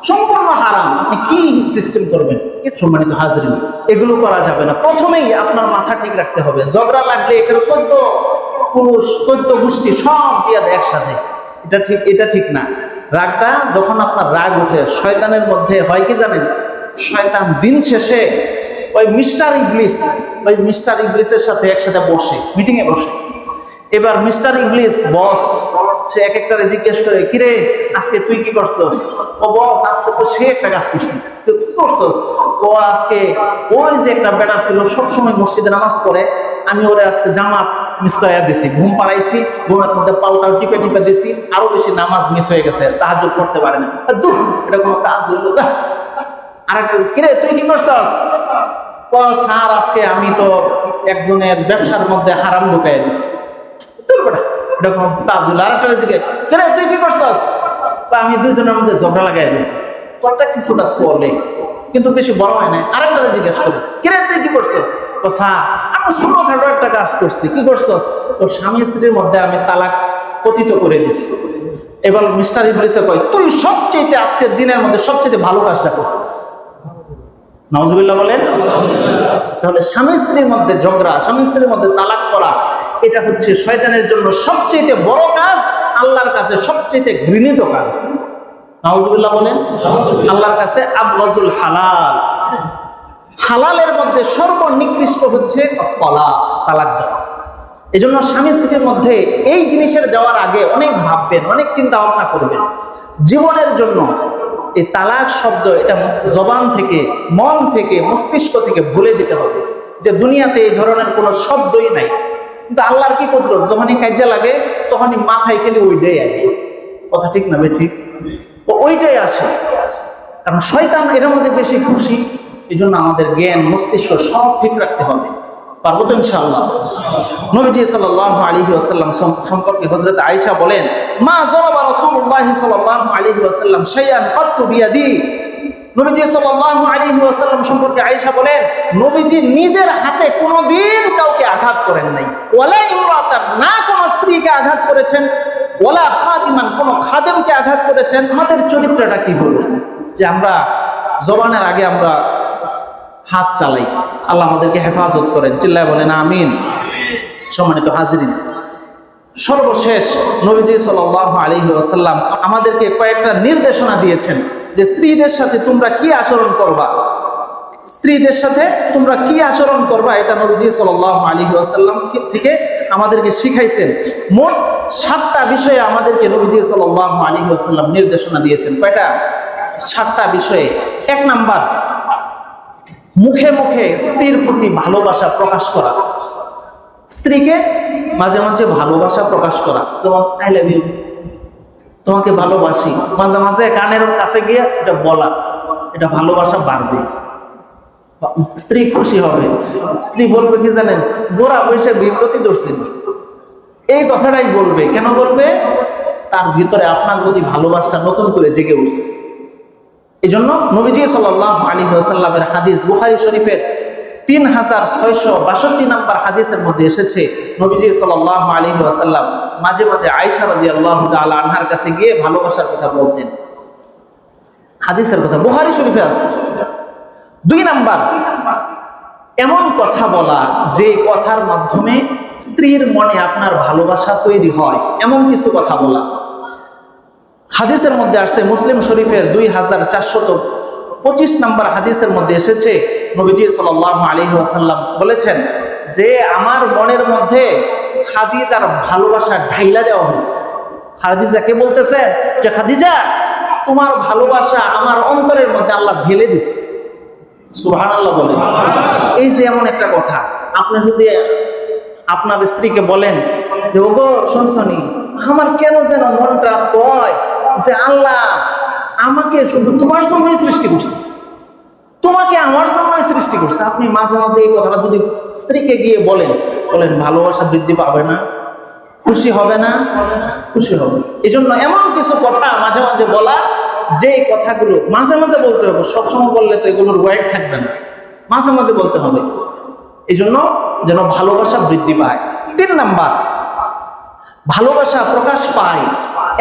সম্পূর্ণ হারাম। আপনি কি সিস্টেম করবেন? সম্মানিত হাজরিন, এগুলো করা যাবে না। প্রথমেই আপনার মাথা ঠিক রাখতে হবে। ঝগড়া লাগলে এখানে 14 পুরুষ 14 গোষ্ঠী সব দিয়ে দেয় একসাথে, এটা ঠিক না। রাগটা যখন আপনার রাগ উঠে, শয়তানের মধ্যে হয় কি জানেন, শয়তান দিন শেষে ওই মিস্টার ইবলিসের সাথে একসাথে বসে, মিটিংয়ে বসে। এবার মিস্টার ইবলিস বস, সে এক একটারে জিজ্ঞেস করে, কিরে আজকে তুই কি করছস? ও বস আজকে তো সে একটা কাজ করছি। তুই কি করছস? ও আজকে ওই যে একটা বেটা ছিল সবসময় মসজিদে নামাজ পড়ে, আমি ওরে আজকে জামাত মিস করে দিছি, ঘুম পাড়াইছি, ঘুমের মধ্যে পাউটাও টিপে দিছি, আরো বেশি নামাজ মিস হয়ে গেছে, তাহাজ্জুদ পড়তে পারে না। দূর, এটা কোনো কাজ হইলো? যা। আর একটা, কিরে তুই কি করছস? স্যার আজকে আমি তো একজনের ব্যবসার মধ্যে হারাম ঢুকাই দিছি। এটা কোনো কাজ হলো? আর একটা জিজ্ঞেস, কিরে তুই কি করছস? আমি দুজনের মধ্যে ঝগড়া লাগাই দিছি। তোরটা কিছুটা চলে, কিন্তু বেশি বড় হয় না। আরেকটা জিজ্ঞেস করি, কিরে তুই কি করছস? তো স্যার আমি ছোটখাটো একটা কাজ করছি। কি করছস? তো স্বামী স্ত্রীর মধ্যে আমি তালাক পতিত করে দিচ্ছি। এবার মিস্টার ইবলিসে কয়, তুই সবচেয়ে আজকের দিনের মধ্যে সবচেয়ে ভালো কাজটা করছিস। নাউজুবিল্লাহ বলেন। তাহলে স্বামী স্ত্রীর মধ্যে ঝগড়া, স্বামী স্ত্রীর মধ্যে তালাক করা, এটা হচ্ছে শয়তানের জন্য সবচেয়ে বড় কাজ, আল্লাহর কাছে সবচেয়ে ঘৃণিত কাজ। নাউজুবিল্লাহ বলেন। আল্লাহর কাছে আবগাজুল হালাল, হালালের মধ্যে সর্বনিকৃষ্ট হচ্ছে তালাক দেওয়া। এই জন্য স্বামী স্ত্রীর মধ্যে এই জিনিসের যাওয়ার আগে অনেক ভাববেন, অনেক চিন্তা ভাবনা করবেন। জীবনের জন্য এই তালাক শব্দ, এটা জবান থেকে, মন থেকে, মস্তিষ্ক থেকে ভুলে যেতে হবে যে দুনিয়াতে এই ধরনের কোনো শব্দই নাই। কিন্তু আল্লাহর কি করলো, যখনই কাজে লাগে তখনই মাথায় খেলে ওইটাই আসে। কথা ঠিক না? ঠিক, ওইটাই আসে। কারণ শয়তান এর মধ্যে বেশি খুশি। এই জন্য আমাদের জ্ঞান, মস্তিষ্ক সব ঠিক রাখতে হবে। পারবো তো ইনশাআল্লাহ? নবীজি সাল্লাল্লাহু আলাইহি ওয়াসাল্লাম সম্পর্কে হযরত আয়েশা বলেন, মা যারাবা রাসূলুল্লাহ সাল্লাল্লাহু আলাইহি ওয়াসাল্লাম শাইআন কাত্তু বিয়াদি। নবীজি সাল্লাল্লাহু আলাইহি ওয়াসাল্লাম সম্পর্কে আয়েশা বলেন, নবীজি নিজের হাতে কোনোদিন কাউকে আঘাত করেন নাই। ওয়ালা ইমরাতান, না কোন স্ত্রীকে আঘাত করেছেন, ওয়ালা খাদিমান, কোন খাদেমকে আঘাত করেছেন। আমাদের চরিত্রটা কি হলো যে আমরা জবানের আগে আমরা হাত চালাই? আল্লাহ আমাদেরকে হেফাজত করেন, চিল্লায় বলেন আমিন। সম্মানিত হাজিরিন, সর্বশেষ নবীজি সাল্লাল্লাহু আলাইহি ওয়াসাল্লাম আমাদেরকে কয়েকটা নির্দেশনা দিয়েছেন যে স্ত্রীদের সাথে তোমরা কি আচরণ করবা, স্ত্রীদের সাথে তোমরা কি আচরণ করবা, এটা নবীজি সাল্লাল্লাহু আলাইহি ওয়াসাল্লাম থেকে আমাদেরকে শিখাইছেন। মোট 7টা বিষয়ে আমাদেরকে নবীজি সাল্লাল্লাহু আলাইহি ওয়াসাল্লাম নির্দেশনা দিয়েছেন। কয়টা? 7টা বিষয়ে। 1 নাম্বার, মুখে মুখে স্ত্রীর প্রতি ভালোবাসা প্রকাশ করা। স্ত্রীকে মাঝে মাঝে ভালোবাসা প্রকাশ করা, যেমন আই লাভ ইউ, তোমাকে ভালোবাসি। মাঝে মাঝে কানের কাছে গিয়ে এটা বলা, এটা ভালোবাসা বাড়বে, স্ত্রী খুশি হবে। স্ত্রী বলবে কি জানেন, গোড়া বসে বিব্রতি ধরছেন, এই কথাটাই বলবে। কেন বলবে? তার ভিতরে আপনার প্রতি ভালোবাসা নতুন করে জেগে উঠছে। এই জন্য নবীজি সাল্লাল্লাহু আলাইহি ওয়াসাল্লামের হাদিস, বুখারী শরীফের 3662 নম্বর হাদিসের মধ্যে এসেছে, নবীজি সাল্লাল্লাহু আলাইহি ওয়াসাল্লাম মাঝে মাঝে আয়েশা রাদিয়াল্লাহু তাআলা আনহার কাছে গিয়ে ভালোবাসার কথা বলতেন। হাদিসের কথা বুখারী শরীফে আছে। 2 নাম্বার, এমন কথা বলা যে কথার মাধ্যমে স্ত্রীর মনে আপনার ভালোবাসা তৈরি হয়, এমন কিছু কথা বলা। হাদিসের মধ্যে আসছে, মুসলিম শরীফের 2425 নম্বর হাদিসের মধ্যে এসেছে, নবীজি সাল্লাল্লাহু আলাইহি ওয়াসাল্লাম বলেছেন যে আমার মনের মধ্যে খাদিজার ভালোবাসা ঢাইলা দেওয়া হয়েছে। খাদিজাকে বলতেছে যে খাদিজা, তোমার ভালোবাসা আমার অন্তরের মধ্যে আল্লাহ ঢেলে দিছে। সুবহানাল্লাহ বলেন। এই যে এমন একটা কথা, আপনি যদি আপনার স্ত্রীকে বলেন যে ওগো শুনছনি, আমার কেন যেন মনটা কয় যে আল্লাহ আমাকে শুধু তোমার জন্যই সৃষ্টি করছে, তোমাকে আমার জন্যই সৃষ্টি করছে। আপনি মাঝে মাঝে এই কথাটা যদি স্ত্রীকে গিয়ে বলেন, ভালোবাসা বৃদ্ধি পাবে না? খুশি হবে না? খুশি হবে। এই জন্য এমন কিছু কথা মাঝে মাঝে বলা, যে কথাগুলো মাঝে মাঝে বলতে হবে, সবসময় বললে তো এগুলোর ওয়েট থাকবে না, মাঝে মাঝে বলতে হবে, এই জন্য যেন ভালোবাসা বৃদ্ধি পায়। 3 নাম্বার, ভালোবাসা প্রকাশ পায়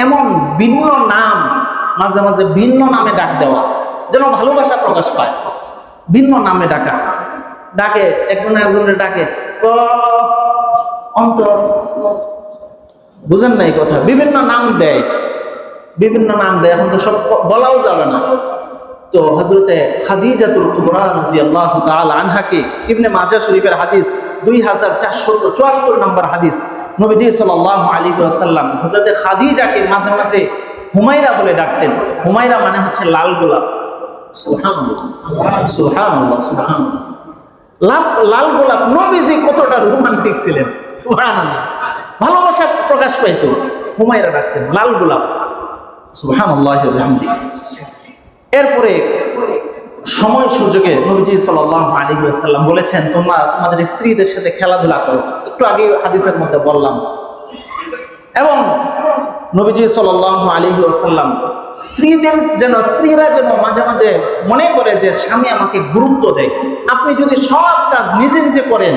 এমন ভিন্ন নাম, মাঝে মাঝে ভিন্ন নামে ডাক দেওয়া, যেন ভালোবাসা প্রকাশ পায়। ভিন্ন নামে ডাকা, ডাকে একজনে একজনের ডাকে অন্তর, বুঝেন না এই কথা? বিভিন্ন নাম দেয়, বিভিন্ন নাম দেয়, এখন তো সব বলাও যাবে না। তো হযরতে খাদিজাতুল কুবরা রাদিয়াল্লাহু তাআলা আনহাকে ইবনে মাজাহ শরীফের হাদিস 2474 নম্বর হাদিস, নবীজি সাল্লাল্লাহু আলাইহি ওয়াসাল্লাম হযরতে খাদিজাকে মাঝে মাঝে হুমায়রা বলে ডাকতেন। হুমায়রা মানে হচ্ছে লাল গোলাপ। সুবহানাল্লাহ, সুবহানাল্লাহ, সুবহানাল্লাহ। লাল গোলাপ, নবীজি কতটা রোমান্টিক ছিলেন, সুবহানাল্লাহ। ভালোবাসা প্রকাশ পাইতো, হুমায়রা ডাকতেন লাল গোলাপ, সুবহানাল্লাহি ওয়া বিহামদিহি। এরপরে সময় সুযোগে নবীজি সাল্লাল্লাহু আলাইহি ওয়াসাল্লাম বলেছেন, তোমরা তোমাদের স্ত্রীদের সাথে খেলাধুলা করো, একটু আগে হাদিসের মধ্যে বললাম। এবং নবীজি সাল্লাল্লাহু আলাইহি ওয়াসাল্লাম স্ত্রীরা যেন মাঝে মাঝে মনে করে যে স্বামী আমাকে গুরুত্ব দেয়। আপনি যদি সব কাজ নিজে নিজে করেন,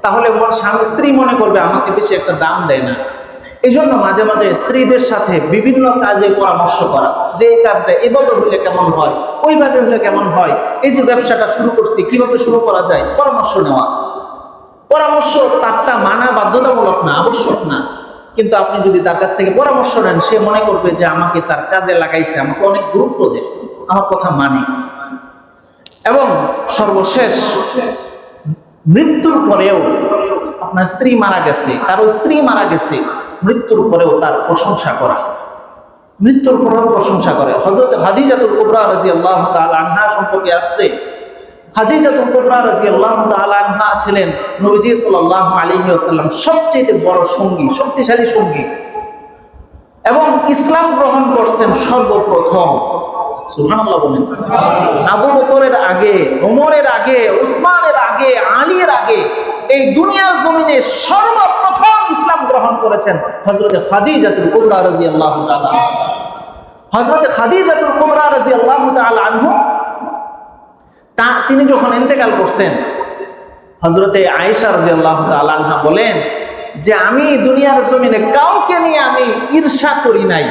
তাহলে স্ত্রী মনে করবে আমাকে বেশি একটা দাম দেয় না। এই জন্য মাঝে মাঝে স্ত্রীদের সাথে বিভিন্ন কাজে পরামর্শ করা, যে এই কাজটা এভাবে হলে কেমন হয়, ওইভাবে হলে কেমন হয়, এই যে ব্যবসাটা শুরু করছি কিভাবে শুরু করা যায়, পরামর্শ নেওয়া। পরামর্শ তারটা মানা বাধ্যতামূলক না, আবশ্যক না, কিন্তু আপনি যদি তার কাছ থেকে পরামর্শ নেন, সে মনে করবে যে আমাকে তার কাজে লাগাইছে, আমাকে অনেক গুরুত্ব দেয়, আমার কথা মানে। এবং সর্বশেষ, মৃত্যুর পরেও আপনার স্ত্রী মারা গেছে, কারো স্ত্রী মারা গেছে, মৃত্যুর পরেও তার প্রশংসা করা, মৃত্যুর পরেও প্রশংসা করে। হযরত খাদিজাতুল কুবরা রাদিয়াল্লাহু তাআলা আনহা সম্পর্কে আসছে, খাদিজাতুল কুবরা রাদিয়াল্লাহু তাআলা আনহা ছিলেন নবীজি সাল্লাল্লাহু আলাইহি ওয়াসাল্লাম সবচেয়ে বড় সঙ্গী, শক্তিশালী সঙ্গী, এবং ইসলাম গ্রহণ করতেন সর্বপ্রথম। সুবহানাল্লাহ বলেন। আবু বকরের আগে, ওমরের আগে, উসমানের আগে, আলীর আগে এই দুনিয়ার জমিনে সর্বপ্রথম ইসলাম গ্রহণ করেছেন হযরত খাদিজাতুল কুবরা রাদিয়াল্লাহু তাআলা। হযরত খাদিজাতুল কুবরা রাদিয়াল্লাহু তাআলা আনহা তিনি যখন ইন্তেকাল করছেন, হযরতে আয়েশা রাদিয়াল্লাহু তাআলা আনহা বলেন যে আমি দুনিয়ার জমিনে কাউকে নিয়ে আমি ঈর্ষা করি নাই,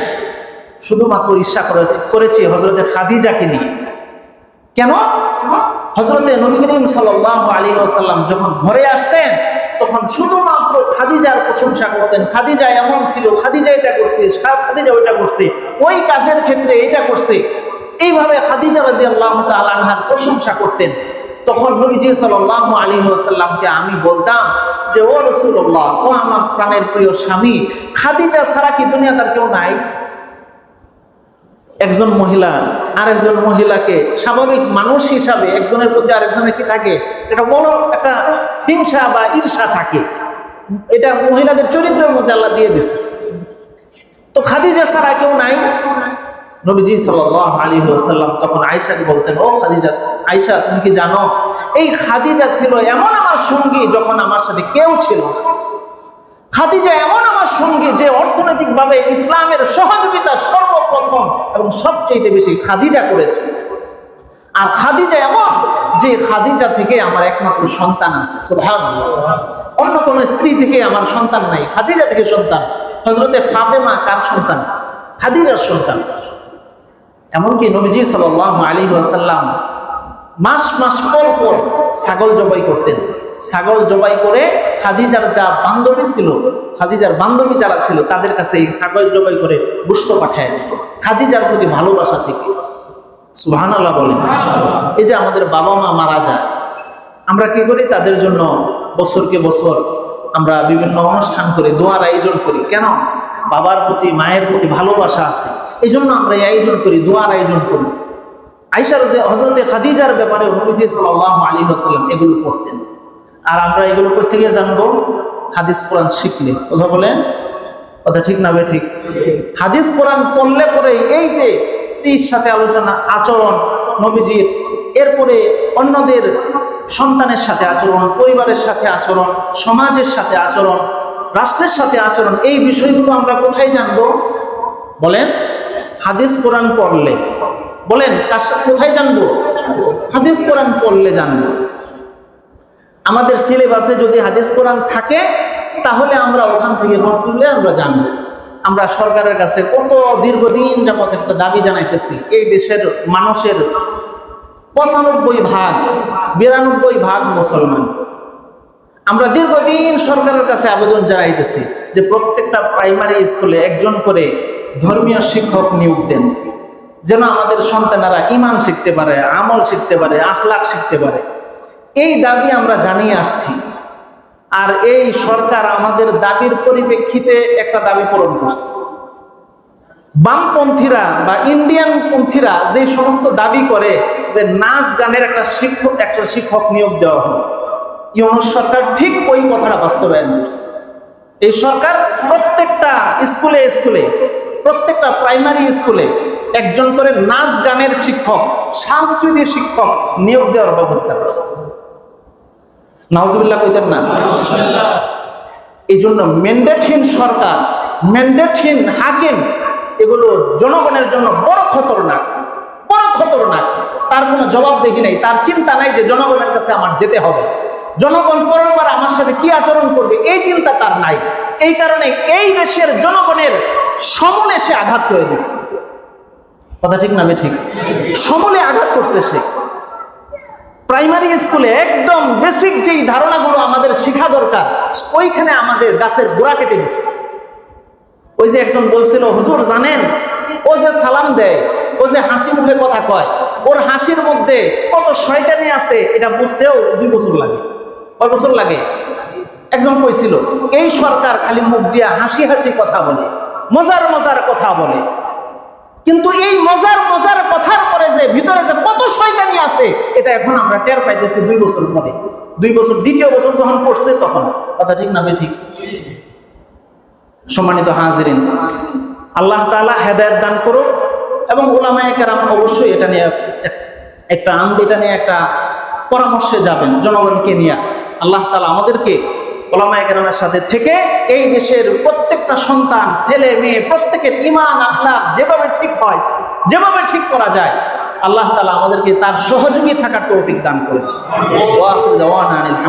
শুধুমাত্র ঈর্ষা করেছি হযরতে খাদিজাকে নিয়ে। কেন? হযরতে নবী করিম সাল্লাল্লাহু আলাইহি ওয়াসাল্লাম যখন ঘরে আসতেন, তখন শুধুমাত্র খাদিজার প্রশংসা করতেন। খাদিজা এমন ছিল, খাদিজা এটা করছে, খাদিজা ওইটা করছে, ওই কাজের ক্ষেত্রে এটা করছে, এইভাবে খাদিজা রাদিয়াল্লাহু তাআলা আনহার প্রশংসা করতেন। তখন নবীজি সাল্লাল্লাহু আলাইহি ওয়াসাল্লামকে আমি বলতাম যে ও রাসূলুল্লাহ, ও আমার প্রাণের প্রিয় স্বামী, খাদিজা ছাড়া কি দুনিয়াতে আর কেউ নাই? একজন মহিলা আরেকজন মহিলাকে স্বাভাবিক মানুষ হিসাবে একজনের প্রতি আরেকজনের কি থাকে, এটা বড় একটা হিংসা বা ঈর্ষা থাকে, এটা মহিলাদের চরিত্রের মধ্যে আল্লাহ দিয়ে দিছে। তো খাদিজা ছাড়া কেউ নাই। নবীজি সাল্লাল্লাহু আলাইহি ওয়াসাল্লাম তখন আয়েশাকে বলতেন, ও খাদিজা, আয়েশা তুমি কি জানো, এই খাদিজা ছিল এমন আমার সঙ্গী যখন আমার সাথে কেউ ছিল না। খাদিজা এমন আমার সঙ্গী যে অর্থনৈতিকভাবে ইসলামের সহযোগিতা সর্বপ্রথম এবং সবচেয়ে বেশি খাদিজা করেছে। আর খাদিজা এমন যে খাদিজা থেকে আমার একমাত্র সন্তান আছে। সুবহানাল্লাহ। অন্য কোন স্ত্রী থেকে আমার সন্তান নাই, খাদিজা থেকে সন্তান। হযরতে ফাতেমা কার সন্তান? খাদিজার সন্তান। এমনকি নবীজি সাল্লাল্লাহু আলাইহি ওয়াসাল্লাম মাস মাস পর পর ছাগল জবাই করতেন। ছাগল জবাই করে খাদিজার যা বান্ধবী ছিল, খাদিজার বান্ধবী যারা ছিল, তাদের কাছে এই ছাগল জবাই করে গোশত পাঠায় দিত, খাদিজার প্রতি ভালোবাসা থেকে। সুবহানাল্লাহ বলেন। এই যে আমাদের বাবা মা মারা যায়, আমরা কি করি? তাদের জন্য বছরকে বছর আমরা বিভিন্ন অনুষ্ঠান করি, দোয়ার আয়োজন করি। কেন? বাবার প্রতি মায়ের প্রতি ভালোবাসা আছে, এই জন্য আমরা এই আয়োজন করি, দোয়ার আয়োজন করি। আয়েশা হযরতে খাদিজার ব্যাপারে নবীজি সাল্লাল্লাহু আলাইহি ওয়াসাল্লাম এগুলো করতেন। আর আমরা এগুলো কোথা থেকে জানবো? হাদিস কোরআন শিখলে। কথা বলেন, কথা ঠিক না? ঠিক। হাদিস কোরআন পড়লে পরে এই যে স্ত্রীর সাথে আলোচনা, আচরণ নবীজির, এরপরে অন্যদের সন্তানের সাথে আচরণ, পরিবারের সাথে আচরণ, সমাজের সাথে আচরণ, রাষ্ট্রের সাথে আচরণ, এই বিষয়গুলো আমরা কোথায় জানবো বলেন? হাদিস কোরআন পড়লে। বলেন কোথায় জানবো? হাদিস কোরআন পড়লে জানবো। আমাদের সিলেবাসে যদি হাদিস কোরআন থাকে তাহলে আমরা ওখান থেকে নোট তুললে আমরা জানবো। আমরা সরকারের কাছে কত দীর্ঘদিন যাবত একটা দাবি জানাইতেছি, এই দেশের মানুষের 95% মুসলমান। আমরা দীর্ঘদিন সরকারের কাছে আবেদন জানাইতেছি যে প্রত্যেকটা প্রাইমারি স্কুলে একজন করে ধর্মীয় শিক্ষক নিয়োগ দেন, যেন আমাদের সন্তানেরা ঈমান শিখতে পারে, আমল শিখতে পারে, আখলাক শিখতে পারে। এই দাবি আমরা জানিয়ে আসছি, আর এই সরকার আমাদের দাবির পরিপ্রেক্ষিতে একটা দাবি পূরণ করছে। বামপন্থীরা বা ইন্ডিয়ান পন্থীরা যে সমস্ত দাবি করে যে নাচ গানের একটা শিক্ষক নিয়োগ দেওয়া হবে, ইউনূস সরকার ঠিক ওই কথাটা বাস্তবায়ন করছে। এই সরকার প্রত্যেকটা স্কুলে প্রত্যেকটা প্রাইমারি স্কুলে একজন করে নাচ গানের শিক্ষক, সাংস্কৃতিক শিক্ষক নিয়োগ দেওয়ার ব্যবস্থা করছে। নাউজুবিল্লাহ কইতেন না? এই জন্য ম্যান্ডেটহীন সরকার, ম্যান্ডেটহীন হাকিম, এগুলো জনগণের জন্য বড় খতরনাক। তার কোনো জবাবদিহি নেই, তার চিন্তা নাই যে জনগণের কাছে আমার যেতে হবে, জনগণ পরবার আমার সাথে কি আচরণ করবে, এই চিন্তা তার নাই। এই কারণে এই দেশের জনগণের সমূলে সে আঘাত করে দিচ্ছে। কথা ঠিক না? ঠিক, সমূলে আঘাত করছে সে। প্রাইমারি স্কুলে একদম বেসিক যেই ধারণাগুলো আমাদের শেখা দরকার, ওইখানে আমাদের গাছের গোড়া কেটে দিচ্ছে। ওই যে একজন বলছিল, হুজুর জানেন ও যে সালাম দেয়, ও যে হাসি মুখে কথা কয়, ওর হাসির মধ্যে কত শয়তানি আছে এটা বুঝতেও 2 বছর লাগে। কয় বছর লাগে? একজন কইছিল এই সরকার খালি মুখ দিয়া হাসি হাসি কথা বলে, মজার কথা বলে, কিন্তু এই মজার কথার পরে যে ভিতরে যে কত শয়তানি আছে এটা এখন আমরা টের পাইতেছি 2 বছর পরে। 2 বছর, দ্বিতীয় বছর যখন পড়ছে তখন। কথা ঠিক না? ঠিক। সম্মানিত হাজিরিন, আল্লাহ তাআলা হেদায়েত দান করুক, এবং উলামায়ে কেরাম অবশ্যই এটা নিয়ে একটা পরামর্শে যাবেন জনগণকে নিয়ে। আল্লাহ তাআলা আমাদেরকে উলামায়ে কেরামের সাথে থেকে এই দেশের প্রত্যেকটা সন্তান, ছেলে মেয়ে, প্রত্যেকের ঈমান আখলাক যেভাবে ঠিক হয়, যেভাবে ঠিক করা যায়, আল্লাহ তাআলা আমাদেরকে তার সহযোগী থাকার তৌফিক দান করুন। ওয়া আখিরু দাওয়ানা আনিল হামদুলিল্লাহ।